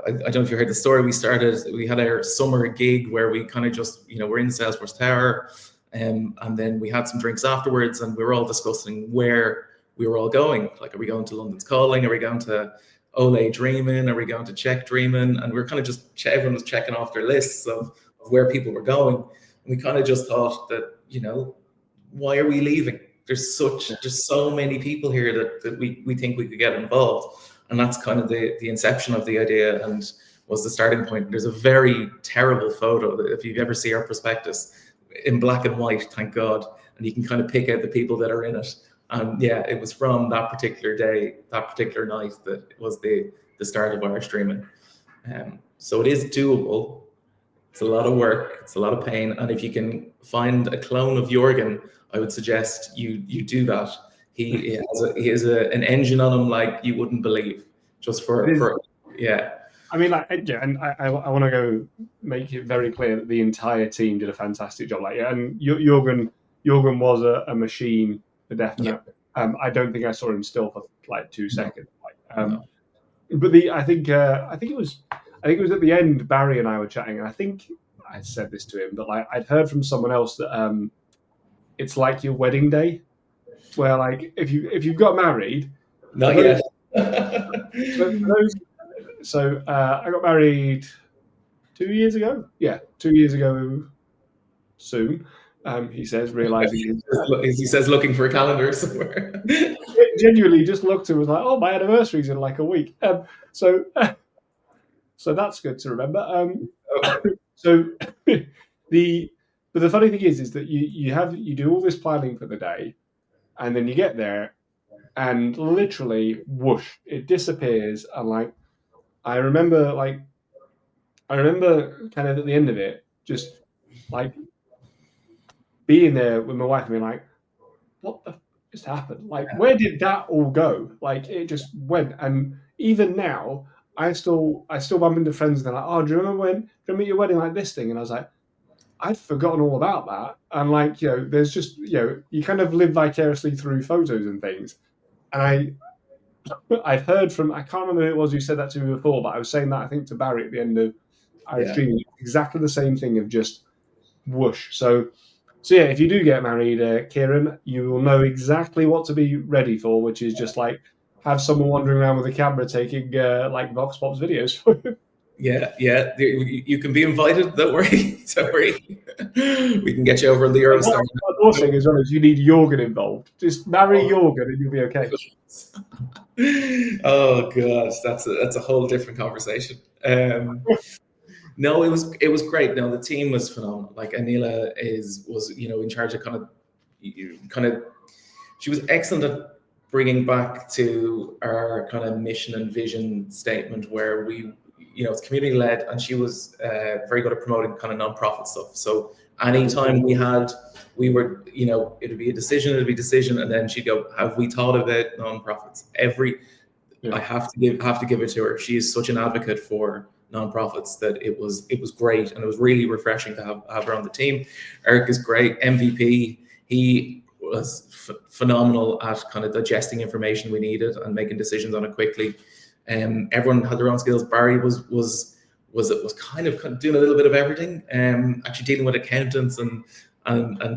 I don't know if you heard the story. We had our summer gig where we kind of just, you know, we're in the Salesforce Tower, and then we had some drinks afterwards, and we were all discussing where we were all going. Like, are we going to London's Calling? Are we going to Ole Dreamin'? Are we going to Czech Dreamin'? And we're kind of just, everyone was checking off their lists of where people were going. And we kind of just thought that, you know, why are we leaving? There's so many people here that we think we could get involved. And that's kind of the inception of the idea, and was the starting point. There's a very terrible photo that, if you've ever seen our prospectus, in black and white, thank God, and you can kind of pick out the people that are in it. And yeah, it was from that particular day, that particular night, that it was the start of Irish Dreaming. So it is doable. It's a lot of work, it's a lot of pain, and if you can find a clone of Jorgen, I would suggest you do that. He has an engine on him like you wouldn't believe. Just for yeah. I mean, like, yeah, and I want to go make it very clear that the entire team did a fantastic job. Like, and Jorgen was a machine for definite. Yeah. I don't think I saw him still for like 2 seconds. No. But I think it was at the end. Barry and I were chatting, and I think I said this to him, but like, I'd heard from someone else that it's like your wedding day, where, like, if you've got married, not yet. So I got married 2 years ago. Yeah, 2 years ago soon. He says, realizing he says, looking for a calendar somewhere. Genuinely just looked and was like, "Oh, my anniversary's in like a week." So that's good to remember. So but the funny thing is that you do all this planning for the day, and then you get there, and literally whoosh, it disappears. And like, I remember kind of at the end of it, just like being there with my wife and being like, what the just happened? Like, where did that all go? Like, it just went. And even now, I still bump into friends and they're like, "Oh, do you remember your wedding, like this thing?" And I was like, I'd forgotten all about that. And like, you know, there's just, you know, you kind of live vicariously through photos and things. And I've heard from, I can't remember who it was who said that to me before, but I was saying that, I think, to Barry at the end of Irish Dreaming, exactly the same thing of just whoosh. So yeah, if you do get married, Ciaran, you will know exactly what to be ready for, which is just like have someone wandering around with a camera taking like Vox Pops videos for you. Yeah, yeah. You can be invited. Don't worry. Don't worry. We can get you over the Eurostar. What I'm saying as well is you need Jorgen involved. Just marry Jorgen and you'll be okay. Oh gosh, that's a whole different conversation. No, it was great. No, the team was phenomenal. Like Anila was in charge of kind of she was excellent at bringing back to our kind of mission and vision statement where it's community led, and she was very good at promoting kind of nonprofit stuff. So anytime we were, it'd be a decision, and then she'd go, "Have we thought about nonprofits?" I have to give it to her. She is such an advocate for nonprofits that it was great, and it was really refreshing to have her on the team. Eric is great, MVP. He was phenomenal at kind of digesting information we needed and making decisions on it quickly. Everyone had their own skills. Barry was kind of doing a little bit of everything. Actually dealing with accountants and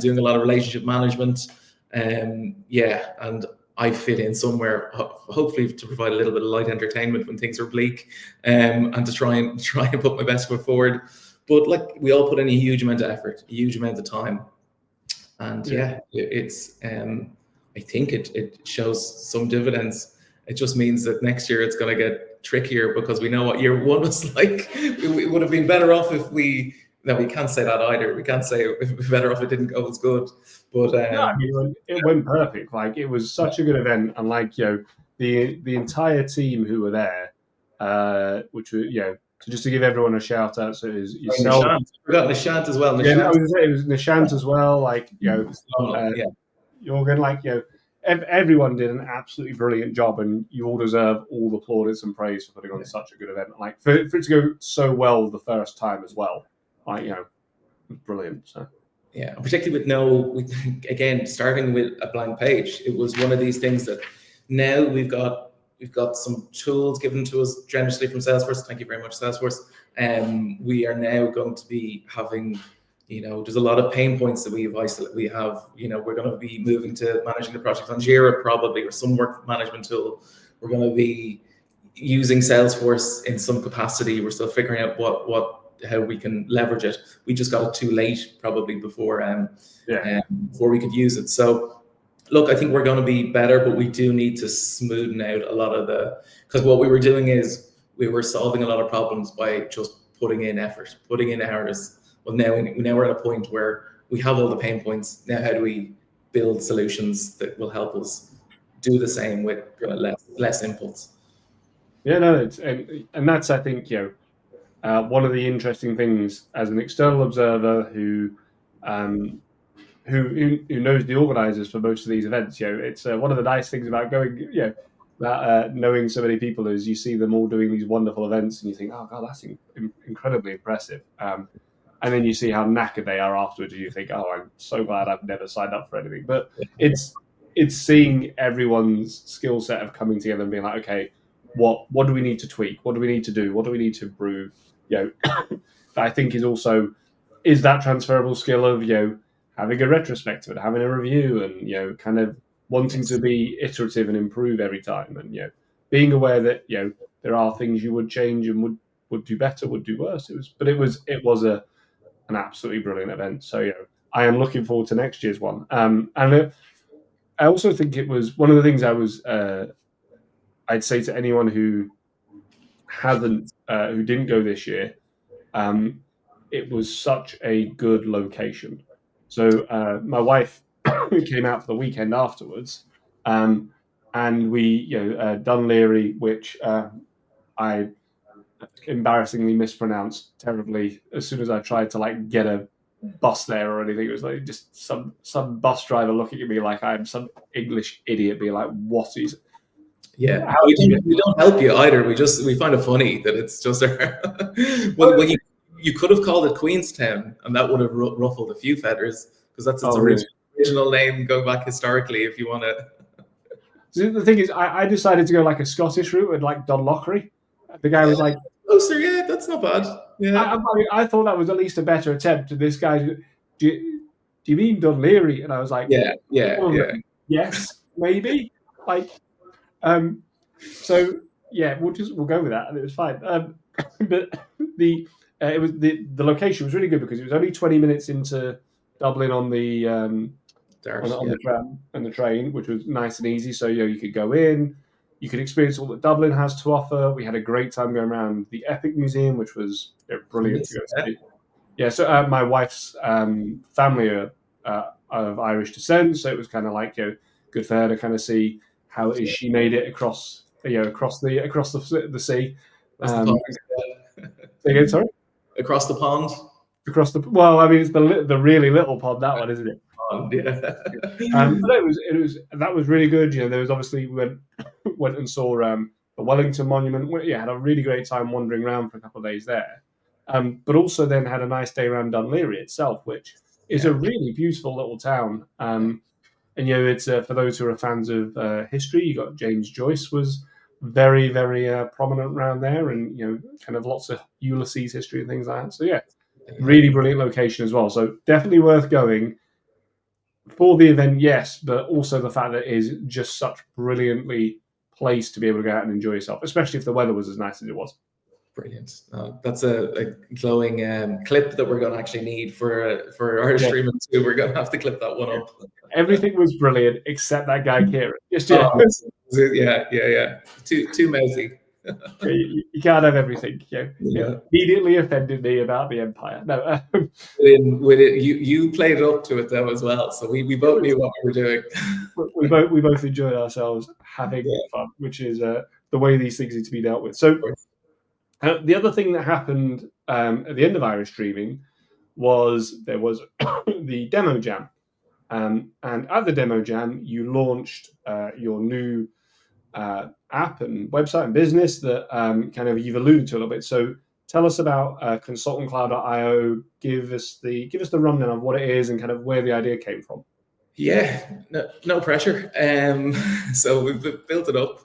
doing a lot of relationship management. And I fit in somewhere, hopefully to provide a little bit of light entertainment when things are bleak, and to try and put my best foot forward. But like we all put in a huge amount of effort, a huge amount of time, and it's I think it shows some dividends. It just means that next year it's going to get trickier because we know what year one was like. We would have been better off if we. No, we can't say that either. We can't say it would be better off it didn't go as good. But no, I mean, it went perfect. Like it was such a good event, and like the entire team who were there, which were so just to give everyone a shout out. So it was yourself. I forgot Nishant as well. Nishant. I was going to say it was Nishant as well. Like Jorgen, everyone did an absolutely brilliant job, and you all deserve all the plaudits and praise for putting on such a good event. Like for it to go so well the first time as well. Like brilliant. So particularly again starting with a blank page, it was one of these things that now we've got some tools given to us generously from Salesforce. Thank you very much, Salesforce. We are now going to be having, there's a lot of pain points that we're going to be moving to managing the project on Jira probably, or some work management tool. We're going to be using Salesforce in some capacity. We're still figuring out how we can leverage it. We just got it too late probably before we could use it. So look, I think we're going to be better, but we do need to smoothen out a lot of because what we were doing is we were solving a lot of problems by just putting in effort, putting in hours. Well, now we're at a point where we have all the pain points. Now, how do we build solutions that will help us do the same with less inputs? Yeah, no, and that's, I think, one of the interesting things as an external observer who knows the organisers for most of these events. It's one of the nice things about going, knowing so many people is you see them all doing these wonderful events, and you think, oh god, that's incredibly impressive. And then you see how knackered they are afterwards, and you think, oh, I'm so glad I've never signed up for anything. But it's seeing everyone's skill set of coming together and being like, okay, what do we need to tweak? What do we need to do? What do we need to improve? I think is that transferable skill of having a retrospective and having a review and kind of wanting to be iterative and improve every time, and being aware that there are things you would change and would do better, would do worse. It was an absolutely brilliant event. So I am looking forward to next year's one. And I also think it was one of the things I'd say to anyone who didn't go this year. It was such a good location. So my wife came out for the weekend afterwards, and we Dunleary, which I embarrassingly mispronounced terribly as soon as I tried to get a bus there or anything. It was like just some bus driver looking at me like I'm some English idiot, being like, "What is?" Yeah, we don't help you either. We find it funny that it's just well, you could have called it Queenstown, and that would have ruffled a few feathers because that's its original name, going back historically. If you want to. So the thing is, I decided to go like a Scottish route and like Dunlockery. The guy was like, "Closer, yeah, that's not bad." Yeah, I thought that was at least a better attempt. And this guy, do you mean Dunleary? And I was like, yeah, yes, maybe. So yeah, we'll go with that, and it was fine. but the location was really good because it was only 20 minutes into Dublin on the on the tram and the train, which was nice and easy. So you could go in, you could experience all that Dublin has to offer. We had a great time going around the Epic Museum, which was brilliant to go see. Yeah, so my wife's family are of Irish descent, so it was kind of like good for her to kind of see how it is she made it across across the sea. Again, sorry, across the pond. Across the I mean, it's the really little pond, that one, isn't it? Yeah. But that was really good. There was obviously we went and saw the Wellington Monument. Had a really great time wandering around for a couple of days there. But also then had a nice day around Dunleary itself, which is a really beautiful little town. And it's for those who are fans of history, you got James Joyce was very, very prominent around there, and kind of lots of Ulysses history and things like that. So really brilliant location as well. So definitely worth going for the event, yes, but also the fact that it is just such brilliantly placed to be able to go out and enjoy yourself, especially if the weather was as nice as it was. Brilliant. That's a glowing clip that we're going to actually need for our streaming too. We're going to have to clip that one up. Everything was brilliant except that guy Ciaran. Too mouthy. You can't have everything. Immediately offended me about the Empire. No, with it, you played up to it though as well. So we both knew what we were doing. we both enjoyed ourselves having fun, which is the way these things need to be dealt with. So the other thing that happened at the end of Irish Streaming was there was the Demo Jam, and at the Demo Jam you launched your new app and website and business that kind of you've alluded to a little bit. So tell us about consultantcloud.io. Give us the rundown of what it is and kind of where the idea came from. Yeah, no pressure. So we've built it up.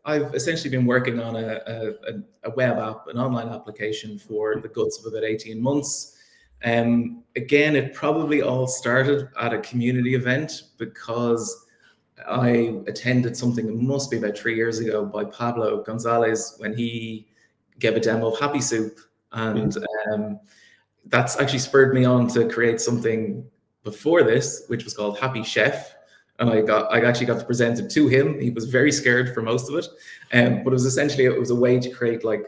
I've essentially been working on a web app, an online application for the guts of about 18 months. Again, it probably all started at a community event because I attended something that must be about 3 years ago by Pablo Gonzalez when he gave a demo of Happy Soup. And that's actually spurred me on to create something before this, which was called Happy Chef. And I actually got to present it to him. He was very scared for most of it. But it was a way to create like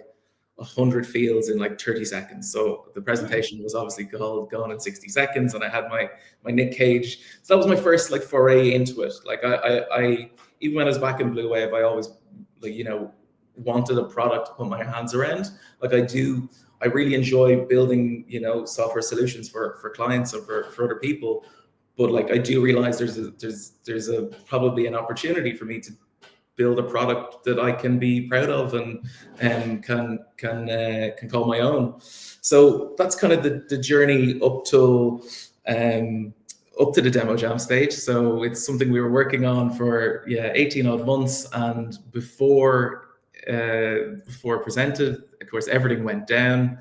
100 fields in like 30 seconds. So the presentation was obviously called Gone in 60 Seconds. And I had my Nick Cage. So that was my first like foray into it. Like I even when I was back in Blue Wave, I always wanted a product to put my hands around. Like I really enjoy building, software solutions for clients and for other people. But like I do realize there's probably an opportunity for me to build a product that I can be proud of and can call my own. So that's kind of the journey up to the Demo Jam stage. So it's something we were working on for 18 odd months, and before presented, of course, everything went down.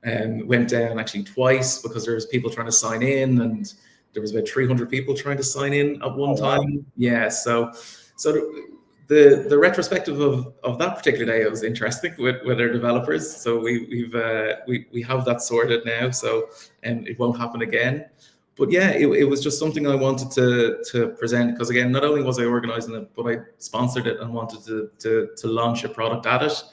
Went down actually twice because there was people trying to sign in, and there was about 300 people trying to sign in at one time. Wow. Yeah, so the retrospective of that particular day was interesting with our developers. So we have that sorted now, so it won't happen again. But yeah, it was just something I wanted to present because again, not only was I organizing it, but I sponsored it and wanted to launch a product at it.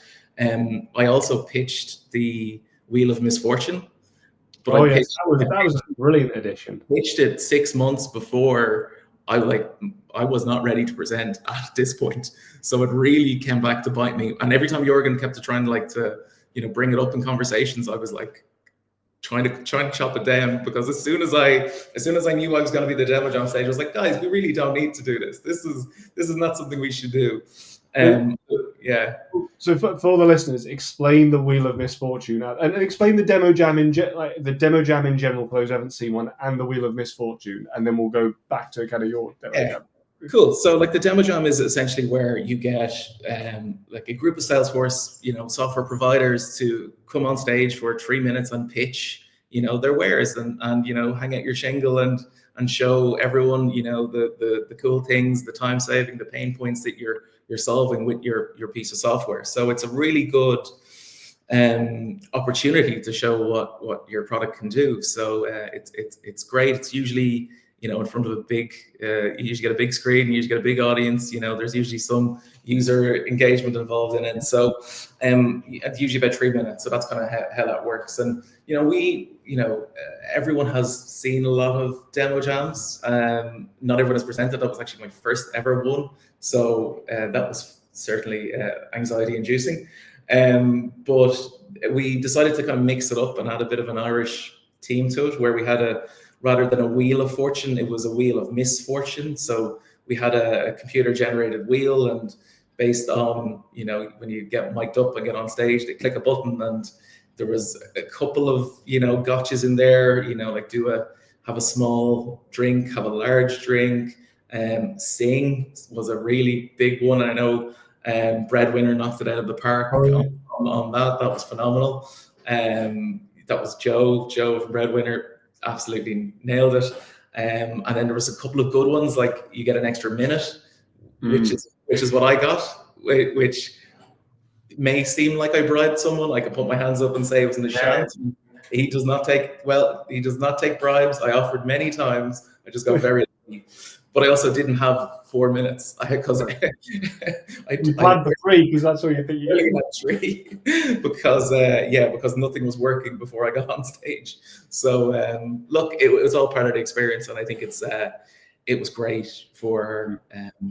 I also pitched the Wheel of Misfortune. But that was a brilliant addition. Pitched it 6 months before I was not ready to present at this point. So it really came back to bite me. And every time Jorgen kept trying to bring it up in conversations, I was like trying to chop it down, because as soon as I knew I was going to be the Demo Jam stage, I was like, guys, we really don't need to do this. This is not something we should do. Yeah. So for the listeners, explain the Wheel of Misfortune and explain the Demo Jam in general for those who haven't seen one, and the Wheel of Misfortune, and then we'll go back to kind of your Demo Jam. Cool. So like the Demo Jam is essentially where you get like a group of Salesforce, software providers to come on stage for 3 minutes and pitch, their wares and hang out your shingle and show everyone, the cool things, the time saving, the pain points that you're solving with your piece of software. So it's a really good opportunity to show what your product can do. So it's great. It's usually in front of a big, you usually get a big screen, you usually get a big audience. There's usually some user engagement involved in it. So it's usually about 3 minutes. So that's kind of how that works. And everyone has seen a lot of demo jams. Not everyone has presented. That was actually my first ever one. So that was certainly anxiety inducing. But we decided to kind of mix it up and add a bit of an Irish theme to it, where we had rather than a wheel of fortune, it was a wheel of misfortune. So we had a computer generated wheel, and based on, when you get mic'd up and get on stage, they click a button, and there was a couple of, gotchas in there, like have a small drink, have a large drink, sing was a really big one. I know Breadwinner knocked it out of the park on that. That was phenomenal. That was Joe from Breadwinner, absolutely nailed it. And then there was a couple of good ones, like you get an extra minute, which is what I got, which may seem like I bribed someone. I could put my hands up and say it was in the shant. He does not take bribes. I offered many times. I just got very lucky. But I also didn't have 4 minutes because you planned for 3 because that's all you think you had 3 because nothing was working before I got on stage. So look, it was all part of the experience, and I think it was great for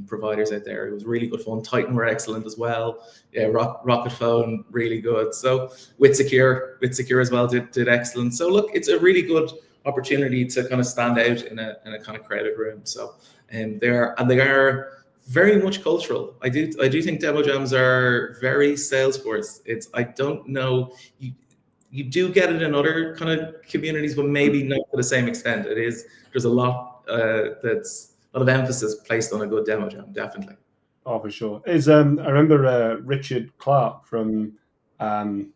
providers out there. It was really good fun. Titan were excellent as well. Yeah, Rocket Phone, really good. So WithSecure as well did excellent. So look, it's a really good opportunity to kind of stand out in a kind of crowded room. So they are very much cultural. I do think demo jams are very Salesforce. I don't know, you do get it in other kind of communities, but maybe not to the same extent. There's a lot that's a lot of emphasis placed on a good demo jam, definitely. Oh, for sure. I remember Richard Clark from Elements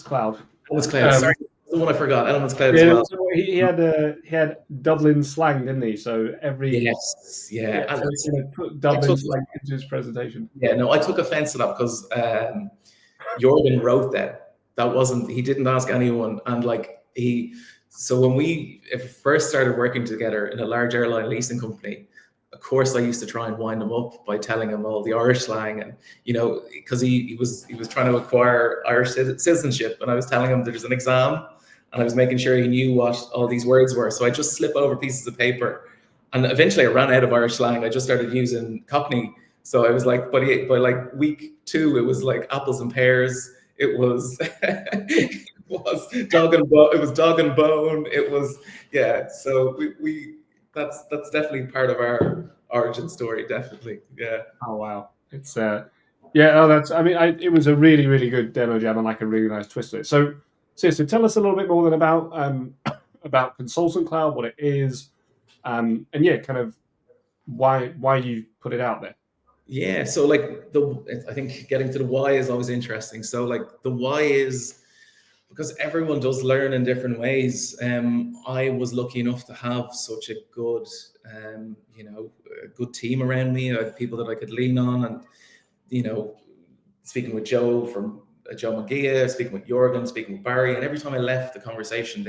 Cloud. Elements Cloud. Sorry, the one I forgot. Elements Cloud as well. He had Dublin slang, didn't he? So he put Dublin slang into his presentation. Yeah, no, I took offense to that because Jordan wrote that. He didn't ask anyone, and so when we first started working together in a large airline leasing company, of course I used to try and wind him up by telling him all the Irish slang, and because he was trying to acquire Irish citizenship, and I was telling him there's an exam, and I was making sure he knew what all these words were. So I just slip over pieces of paper, and eventually I ran out of Irish slang. I just started using Cockney. So I was like, by like week 2, it was like apples and pears. It was dog and bone. It was So that's definitely part of our origin story. Definitely, yeah. Oh wow, it's it was a really, really good demo jam and like a really nice twist to it. So tell us a little bit more then about Consultant Cloud, what it is, and kind of why you put it out there. Yeah, so I think getting to the why is always interesting. So the why is because everyone does learn in different ways. I was lucky enough to have such a good, a good team around me. I had people that I could lean on, and speaking with Joe McGee, speaking with Jorgen, speaking with Barry, and every time I left the conversation,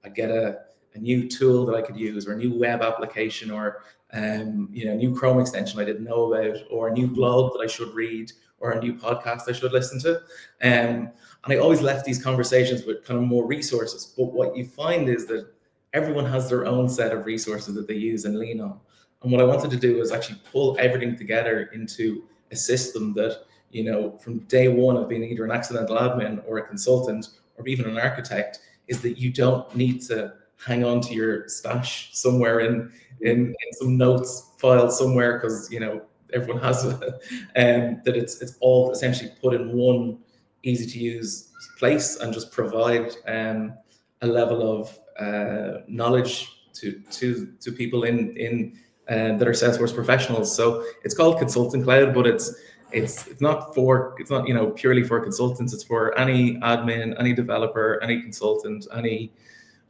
I'd get a new tool that I could use, or a new web application, or a new Chrome extension I didn't know about, or a new blog that I should read, or a new podcast I should listen to. And I always left these conversations with kind of more resources. But what you find is that everyone has their own set of resources that they use and lean on. And what I wanted to do was actually pull everything together into a system that, from day one of being either an accidental admin or a consultant or even an architect, is that you don't need to hang on to your stash somewhere in some notes file somewhere, because everyone has that it's all essentially put in one easy to use place, and just provide a level of knowledge to people in that are Salesforce professionals. So it's called Consultant Cloud, but it's it's not purely for consultants. It's for any admin, any developer, any consultant, any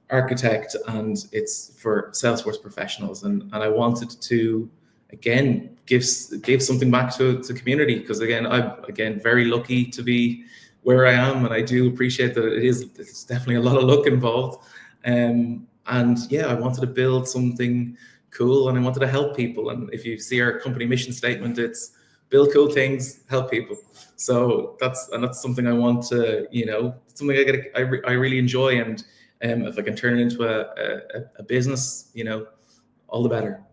architect, and it's for Salesforce professionals. And I wanted to again give something back to the community, because I'm very lucky to be where I am, and I do appreciate that it's definitely a lot of luck involved. And yeah, I wanted to build something cool, and I wanted to help people. And if you see our company mission statement, it's build cool things, help people. So that's something I want to, something I really enjoy. And if I can turn it into a business, all the better.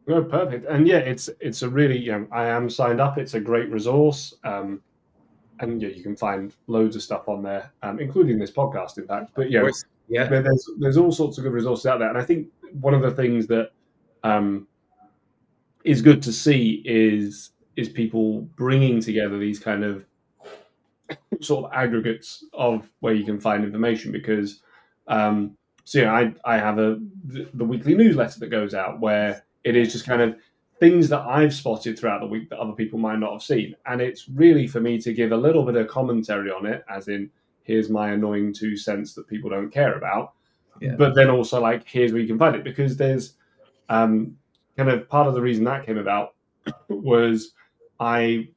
No, perfect. And yeah, it's a really, I am signed up. It's a great resource. And yeah, you can find loads of stuff on there, including this podcast, in fact. But yeah, there's all sorts of good resources out there. And I think one of the things that is good to see is people bringing together these kind of sort of aggregates of where you can find information, because I have the weekly newsletter that goes out, where it is just kind of things that I've spotted throughout the week that other people might not have seen. And it's really for me to give a little bit of commentary on it, as in, here's my annoying 2 cents that people don't care about. Yeah. But then also, like, here's where you can find it, because there's kind of part of the reason that came about was my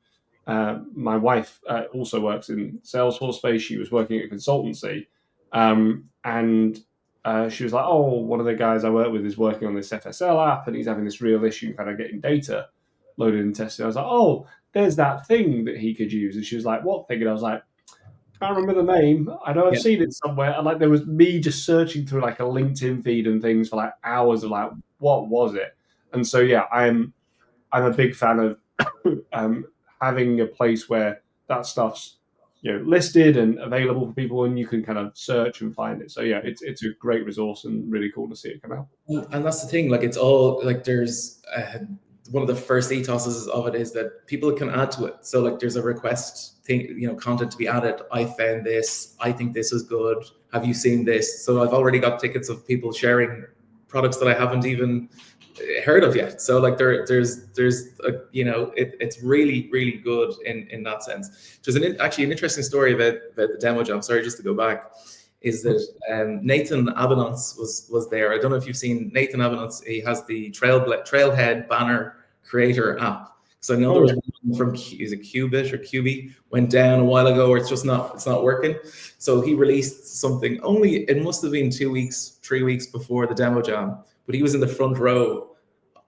wife also works in Salesforce space. She was working at a consultancy, and she was like, "Oh, one of the guys I work with is working on this FSL app, and he's having this real issue kind of getting data loaded and tested." I was like, "Oh, there's that thing that he could use." And she was like, "What thing?" And I was like, "I can't remember the name. I know I've seen it somewhere." And like, there was me just searching through like a LinkedIn feed and things for like hours of like, what was it? And so yeah, I'm a big fan of having a place where that stuff's listed and available for people, and you can kind of search and find it. So yeah, it's a great resource and really cool to see it come out. And that's the thing, like, it's all like, there's one of the first ethoses of it is that people can add to it. So like, there's a request thing, content to be added. I found this, I think this is good, have you seen this? So I've already got tickets of people sharing products that I haven't even heard of yet. So like, there's it's really, really good in that sense. There's actually an interesting story about the demo jam. Sorry, just to go back, is that Nathan Abinance was there. I don't know if you've seen Nathan Abinance. He has the Trailhead banner creator app. So I know there was one from, is it Qubit or QB, went down a while ago, or it's not working. So he released something, it must have been 2 weeks, 3 weeks before the demo jam, but he was in the front row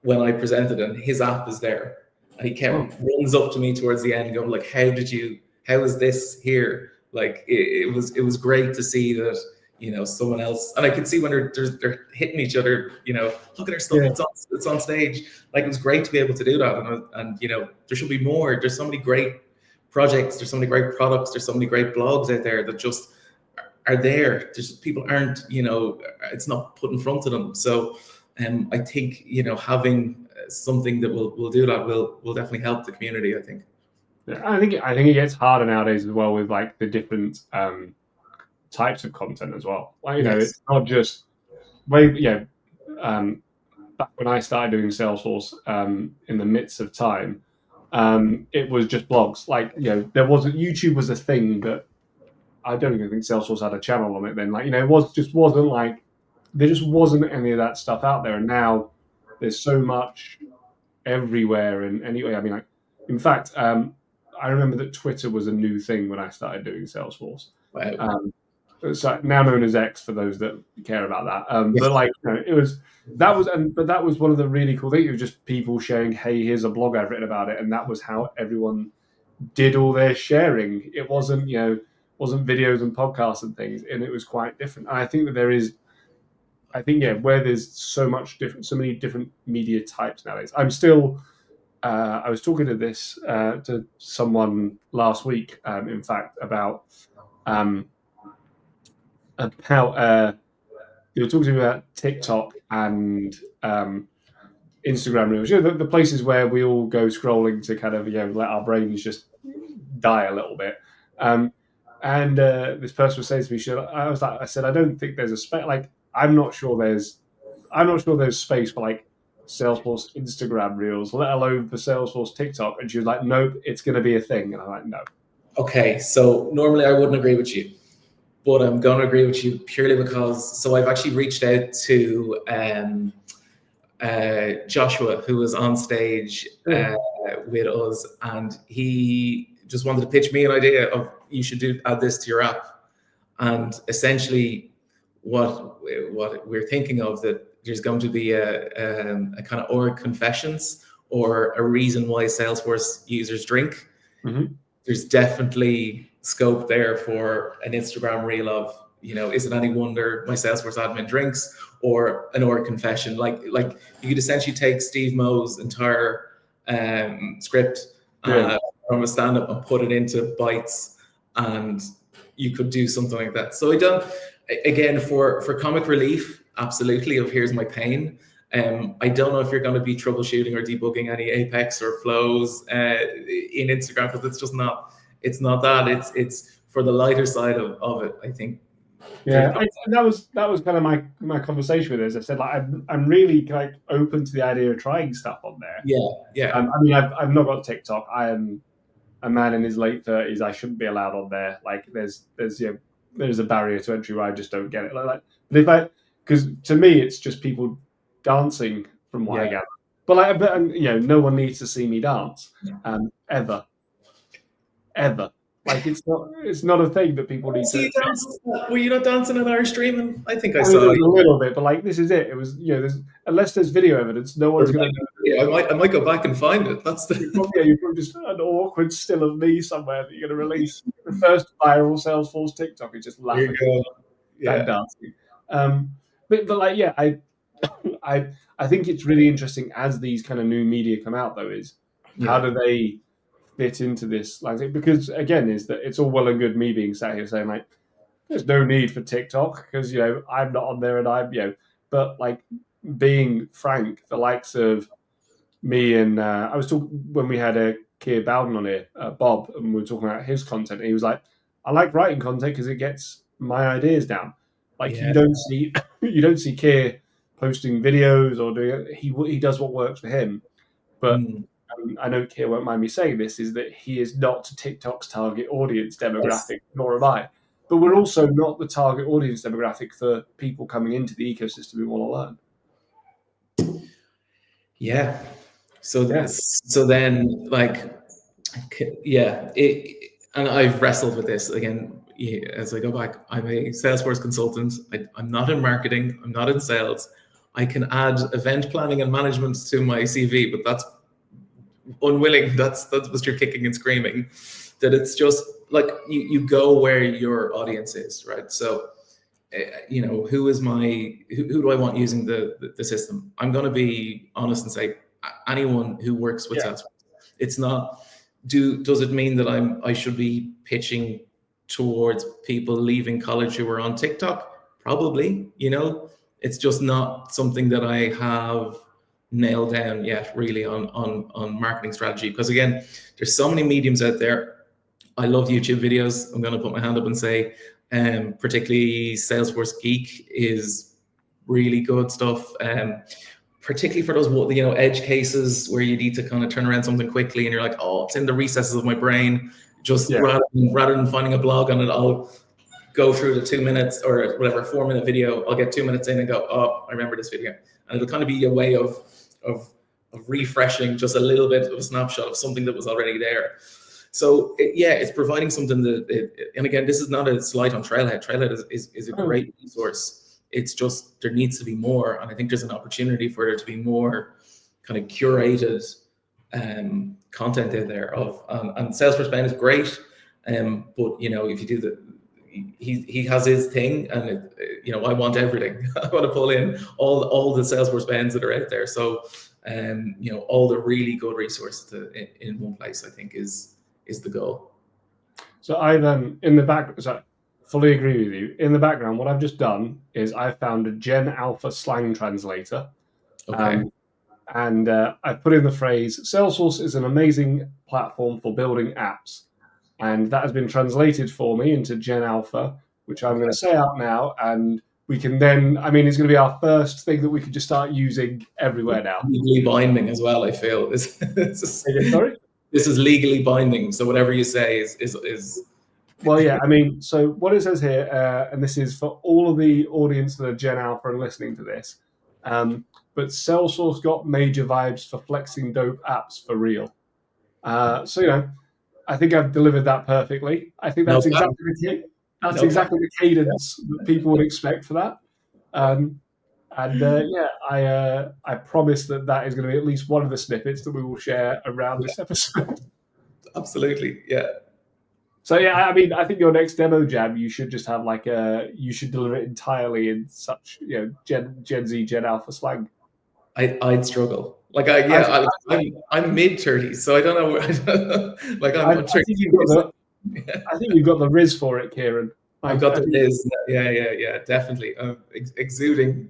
when I presented, and his app is there. And he runs up to me towards the end going like, how is this here? Like, it was great to see that, someone else, and I could see when they're hitting each other, look at our stuff, it's on stage. Like, it was great to be able to do that. And there should be more. There's so many great projects, there's so many great products, there's so many great blogs out there that just are there. People aren't, it's not put in front of them. So I think, having something that will do that will definitely help the community, I think. Yeah, I think it gets harder nowadays as well, with like the different types of content as well. Like, it's not just back when I started doing Salesforce in the midst of time, it was just blogs. Like, there wasn't, YouTube was a thing, but I don't even think Salesforce had a channel on it then. Like, it wasn't like, there just wasn't any of that stuff out there. And now there's so much everywhere. And anyway, I mean, like, in fact, I remember that Twitter was a new thing when I started doing Salesforce. Wow. So now known as X, for those that care about that. But like, that was one of the really cool things. It was just people sharing, hey, here's a blog I've written about it, and that was how everyone did all their sharing. It wasn't videos and podcasts and things, and it was quite different. And I think that there is, where there's so many different media types nowadays. I'm still. I was talking to someone last week, in fact, about they were talking about TikTok and Instagram Reels. The places where we all go scrolling to kind of let our brains just die a little bit. And this person was saying to me, I said, I don't think there's a space. Like, I'm not sure there's space for like Salesforce Instagram Reels, let alone for Salesforce TikTok. And she was like, nope, it's going to be a thing. And I'm like, no. Okay, so normally I wouldn't agree with you, but I'm going to agree with you purely because, so I've actually reached out to Joshua, who was on stage with us, and he just wanted to pitch me an idea of you should add this to your app. And essentially what we're thinking of, that there's going to be a kind of org confessions or a reason why Salesforce users drink. Mm-hmm. There's definitely scope there for an Instagram reel of, is it any wonder my Salesforce admin drinks, or an org confession. Like you could essentially take Steve Moe's entire script from a stand-up and put it into bites, and you could do something like that. So I don't, again, for comic relief, absolutely, of here's my pain. I don't know if you're going to be troubleshooting or debugging any Apex or flows in Instagram, because it's just not. It's not that. It's for the lighter side of it, I think. Yeah, that was kind of my conversation with it. As I said, like I'm really like open to the idea of trying stuff on there. Yeah. I mean, I've not got TikTok. I am a man in his late 30s. I shouldn't be allowed on there. Like there's a barrier to entry where I just don't get it. Like, but because to me it's just people dancing from what I gather. But no one needs to see me dance ever. Like it's not a thing that people need to. Were you not dancing in our streaming? I think I saw you a little bit, but like this is it. It was unless there's video evidence, no one's going to. Yeah, I might go back and find it. That's you're probably just an awkward still of me somewhere that you're going to release. The first viral Salesforce TikTok is just laughing and dancing. But like I think it's really interesting as these kind of new media come out, though, is how do they fit into this landscape? Because again, is that it's all well and good me being sat here saying like there's no need for TikTok because I'm not on there and I'm but like being frank, the likes of me and I was talking when we had Keir Bowden on here, Bob, and we were talking about his content. And he was like, I like writing content because it gets my ideas down. Like you don't see Keir posting videos or doing it. He does what works for him, but. I know Keir won't mind me saying this, is that he is not TikTok's target audience demographic, nor am I. But we're also not the target audience demographic for people coming into the ecosystem who want to learn. Yeah. So then, and I've wrestled with this again as I go back. I'm a Salesforce consultant. I'm not in marketing. I'm not in sales. I can add event planning and management to my CV, but that's unwilling. That's what you're kicking and screaming. That it's just like you go where your audience is, right? So who do I want using the system? I'm going to be honest and say anyone who works with Salesforce. It's not does it mean that I should be pitching towards people leaving college who are on TikTok? Probably. It's just not something that I have nailed down yet really on marketing strategy, because again, there's so many mediums out there. I love YouTube videos. I'm going to put my hand up and say particularly Salesforce Geek is really good stuff, particularly for those edge cases where you need to kind of turn around something quickly and you're like, oh, it's in the recesses of my brain. Just rather than finding a blog on it, I'll go through the 2 minutes or whatever 4-minute video. I'll get 2 minutes in and go, oh, I remember this video. And it'll kind of be a way of refreshing just a little bit of a snapshot of something that was already there. So it's providing something that, and again, this is not a slight on Trailhead. Trailhead is a great resource. It's just there needs to be more, and I think there's an opportunity for there to be more kind of curated content in there and Salesforce Ben is great, but if you do he has his thing, and I want everything. I want to pull in all the Salesforce bands that are out there. So all the really good resources in one place, I think is the goal. So I've in the back. So fully agree with you. In the background, what I've just done is I've found a Gen Alpha slang translator. Okay. And I've put in the phrase, Salesforce is an amazing platform for building apps. And that has been translated for me into Gen Alpha, which I'm going to say out now. And we can then, I mean, it's going to be our first thing that we can just start using everywhere now. Legally binding as well, I feel. Sorry? This is legally binding, so whatever you say is. Well, yeah, I mean, so what it says here, and this is for all of the audience that are Gen Alpha and listening to this, but Salesforce got major vibes for flexing dope apps for real. So, I think I've delivered that perfectly. I think that's exactly the cadence that people would expect for that. I promise that is going to be at least one of the snippets that we will share around this episode. Absolutely, yeah. So yeah, I mean, I think your next demo jam, you should just have you should deliver it entirely in such Gen Z, Gen Alpha slang. I'd struggle. I'm mid-30s, so I don't know. I think you've got the riz for it, Ciaran. I've got the riz. Yeah, definitely. Exuding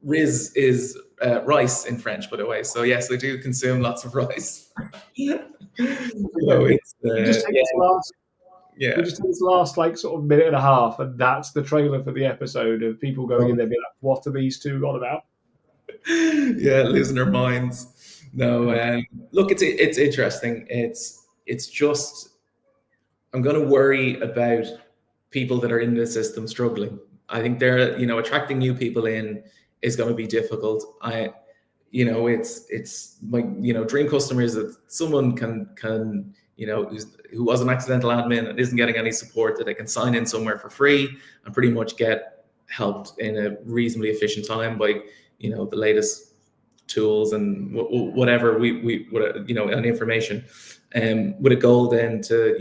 riz is rice in French, by the way. So yes, I do consume lots of rice. So it's just take this last like sort of minute and a half, and that's the trailer for the episode of people going in there being like, "What are these two on about?" Yeah, losing their minds. No, look, it's interesting. It's just I'm going to worry about people that are in the system struggling. I think they're attracting new people in is going to be difficult. It's my dream customers that someone can who was an accidental admin and isn't getting any support, that they can sign in somewhere for free and pretty much get helped in a reasonably efficient time by the latest tools and whatever and information, with a goal then to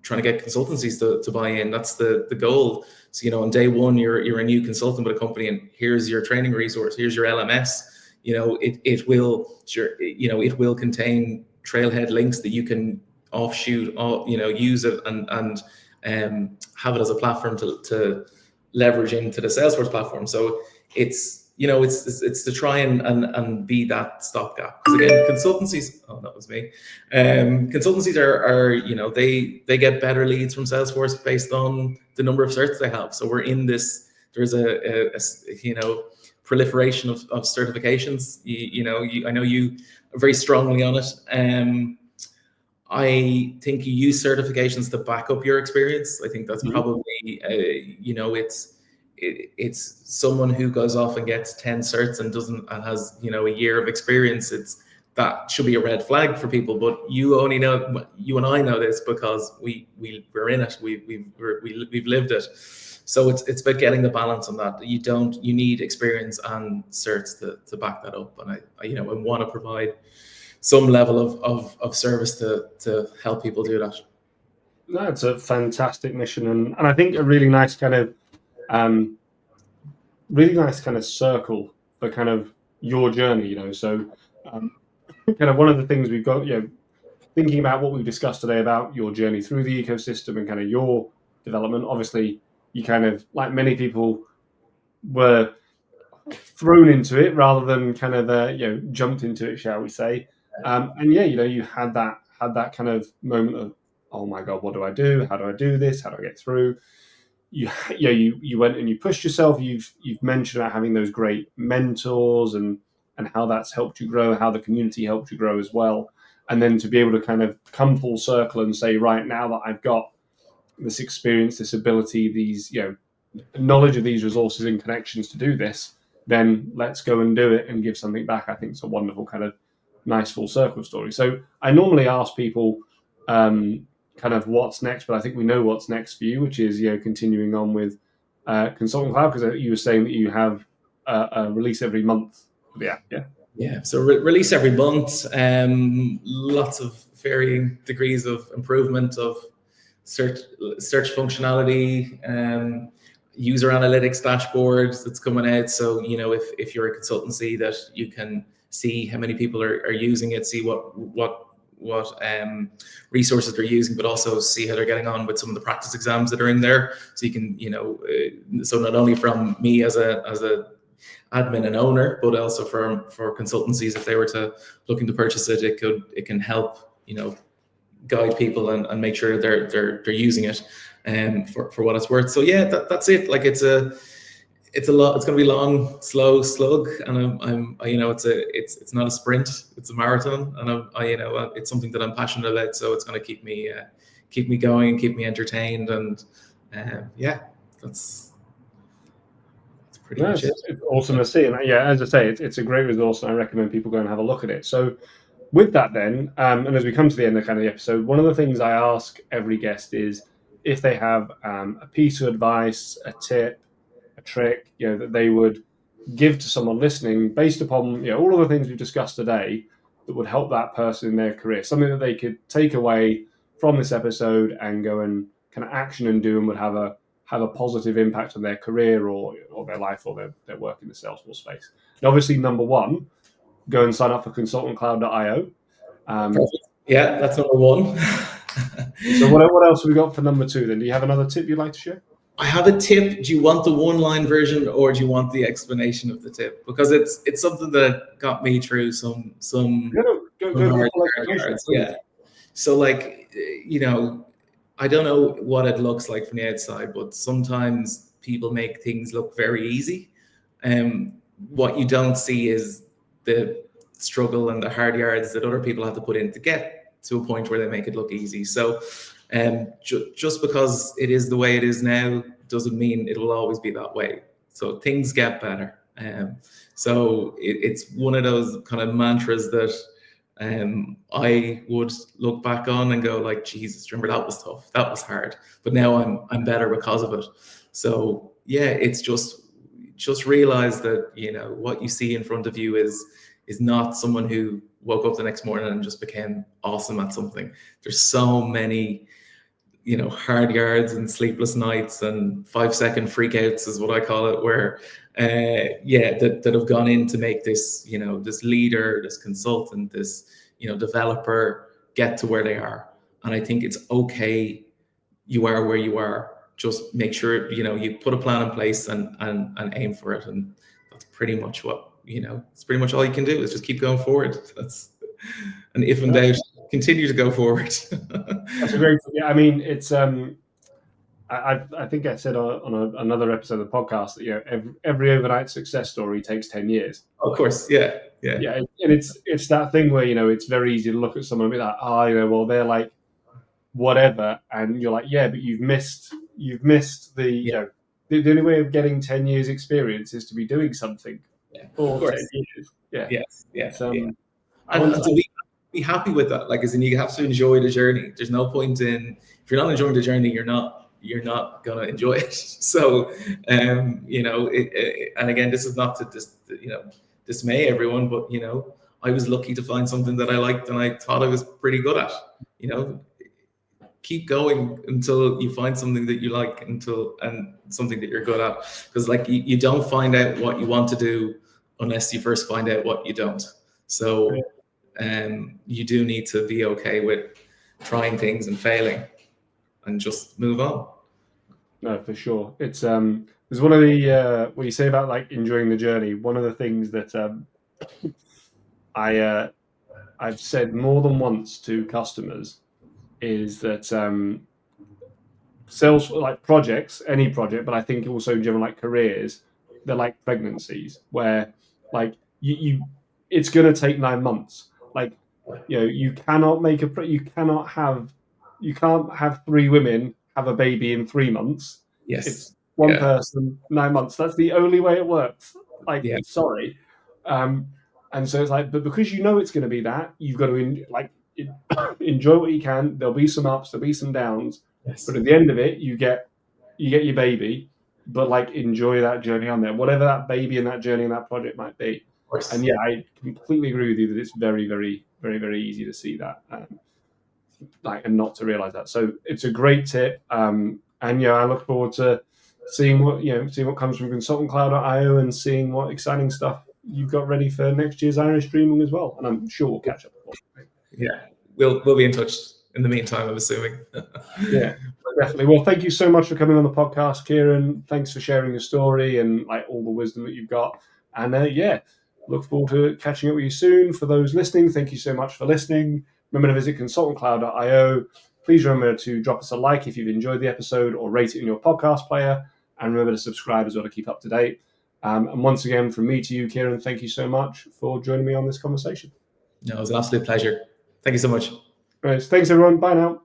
trying to get consultancies to buy in. That's the goal. So on day one you're a new consultant with a company, and here's your training resource, here's your LMS. It will contain trailhead links that you can offshoot, use it and have it as a platform to leverage into the Salesforce platform. So it's to try and be that stopgap. Because again, consultancies, that was me. Consultancies are they get better leads from Salesforce based on the number of certs they have. So we're in this. There's a proliferation of certifications. I know you are very strongly on it. I think you use certifications to back up your experience. I think that's probably it's someone who goes off and gets 10 certs and has a year of experience. That should be a red flag for people. But you and I know this because we're in it. We've lived it. So it's about getting the balance on that. You need experience and certs to back that up. And I want to provide some level of service to help people do that. No, it's a fantastic mission, and I think a really nice kind of circle for kind of your journey. So kind of one of the things we've got, thinking about what we've discussed today about your journey through the ecosystem and kind of your development. Obviously, you kind of, like many people, were thrown into it rather than kind of jumped into it, shall we say? And you had that kind of moment of, oh my God, what do I do? How do I do this? How do I get through? You went and you pushed yourself. You've mentioned about having those great mentors and how that's helped you grow, how the community helped you grow as well. And then to be able to kind of come full circle and say, right, now that I've got this experience, this ability, these, knowledge of these resources and connections to do this, then let's go and do it and give something back. I think it's a wonderful kind of nice full circle story. So I normally ask people kind of what's next, but I think we know what's next for you, which is, continuing on with Consulting Cloud, because you were saying that you have a release every month. Yeah. So release every month. Lots of varying degrees of improvement of search functionality, user analytics dashboards that's coming out. So if you're a consultancy, that you can see how many people are using it, see what resources they're using, but also see how they're getting on with some of the practice exams that are in there. So you can so not only from me as a admin and owner, but also for consultancies, if they were to looking to purchase it, it can help guide people and make sure they're using it for what it's worth. So yeah, that's it. Like it's it's a lot. It's going to be a long, slow slug, and it's not a sprint. It's a marathon, and it's something that I'm passionate about. So it's going to keep me going, keep me entertained, and that's pretty much it. It's awesome to see, and yeah, as I say, it's a great resource, and I recommend people go and have a look at it. So, with that, then, and as we come to the end of kind of the episode, one of the things I ask every guest is if they have a piece of advice, a tip, a trick, that they would give to someone listening based upon all of the things we've discussed today that would help that person in their career, something that they could take away from this episode and go and kind of action and do, and would have a positive impact on their career or their life or their work in the Salesforce space. And obviously, number one, go and sign up for consultantcloud.io. Yeah, that's number one. So what else have we got for number two then? Do you have another tip you'd like to share? I have a tip. Do you want the one-line version or do you want the explanation of the tip? Because it's something that got me through some hard yards. Yeah. So I don't know what it looks like from the outside, but sometimes people make things look very easy. What you don't see is the struggle and the hard yards that other people have to put in to get to a point where they make it look easy. So just because it is the way it is now doesn't mean it will always be that way. So things get better. So it's one of those kind of mantras that I would look back on and go like, Jesus, remember that was tough, that was hard, but now I'm better because of it. So yeah, it's just realize that what you see in front of you is not someone who woke up the next morning and just became awesome at something. There's so many hard yards and sleepless nights and 5-second freakouts is what I call it, where that have gone in to make this this leader, this consultant, this developer get to where they are. And I think it's okay, you are where you are. Just make sure you put a plan in place and aim for it. And that's pretty much what it's pretty much all you can do is just keep going forward. And if in doubt, continue to go forward. That's a great. Yeah, I mean, it's I think I said on another episode of the podcast that every overnight success story takes 10 years. Of course, yeah. And it's that thing where it's very easy to look at someone and be like, well, they're like whatever, and you're like, yeah, but you've missed the the only way of getting 10 years experience is to be doing something for 10 years. Yes. And to be happy with that, like, as in, you have to enjoy the journey. There's no point in, if you're not enjoying the journey, you're not gonna enjoy it. So and again, this is not to dismay everyone, but I was lucky to find something that I liked and I thought I was pretty good at. Keep going until you find something that you like, and something that you're good at, because you don't find out what you want to do unless you first find out what you don't. So you do need to be okay with trying things and failing and just move on. No, for sure. It's there's one of the what you say about enjoying the journey. One of the things that I've said more than once to customers is that sales, projects, any project, but I think also in general careers, they're like pregnancies, where you it's going to take 9 months. You cannot make you can't have 3 women have a baby in 3 months. Yes, it's one person, 9 months. That's the only way it works. Sorry. And so it's but because it's going to be that, you've got to enjoy what you can. There'll be some ups, there'll be some downs, but at the end of it, you get your baby. But enjoy that journey on there, whatever that baby and that journey and that project might be. And I completely agree with you that it's very, very, very, very easy to see that, and not to realize that. So it's a great tip, and I look forward to seeing what comes from consultantcloud.io and seeing what exciting stuff you've got ready for next year's Irish Streaming as well. And I'm sure we'll catch up. Yeah, we'll be in touch in the meantime, I'm assuming. Yeah, definitely. Well, thank you so much for coming on the podcast, Ciaran. Thanks for sharing your story and all the wisdom that you've got. And look forward to catching up with you soon. For those listening, thank you so much for listening. Remember to visit consultantcloud.io. Please remember to drop us a like if you've enjoyed the episode, or rate it in your podcast player. And remember to subscribe as well to keep up to date. And once again, from me to you, Ciaran, thank you so much for joining me on this conversation. No, it was an absolute pleasure. Thank you so much. Right, thanks, everyone. Bye now.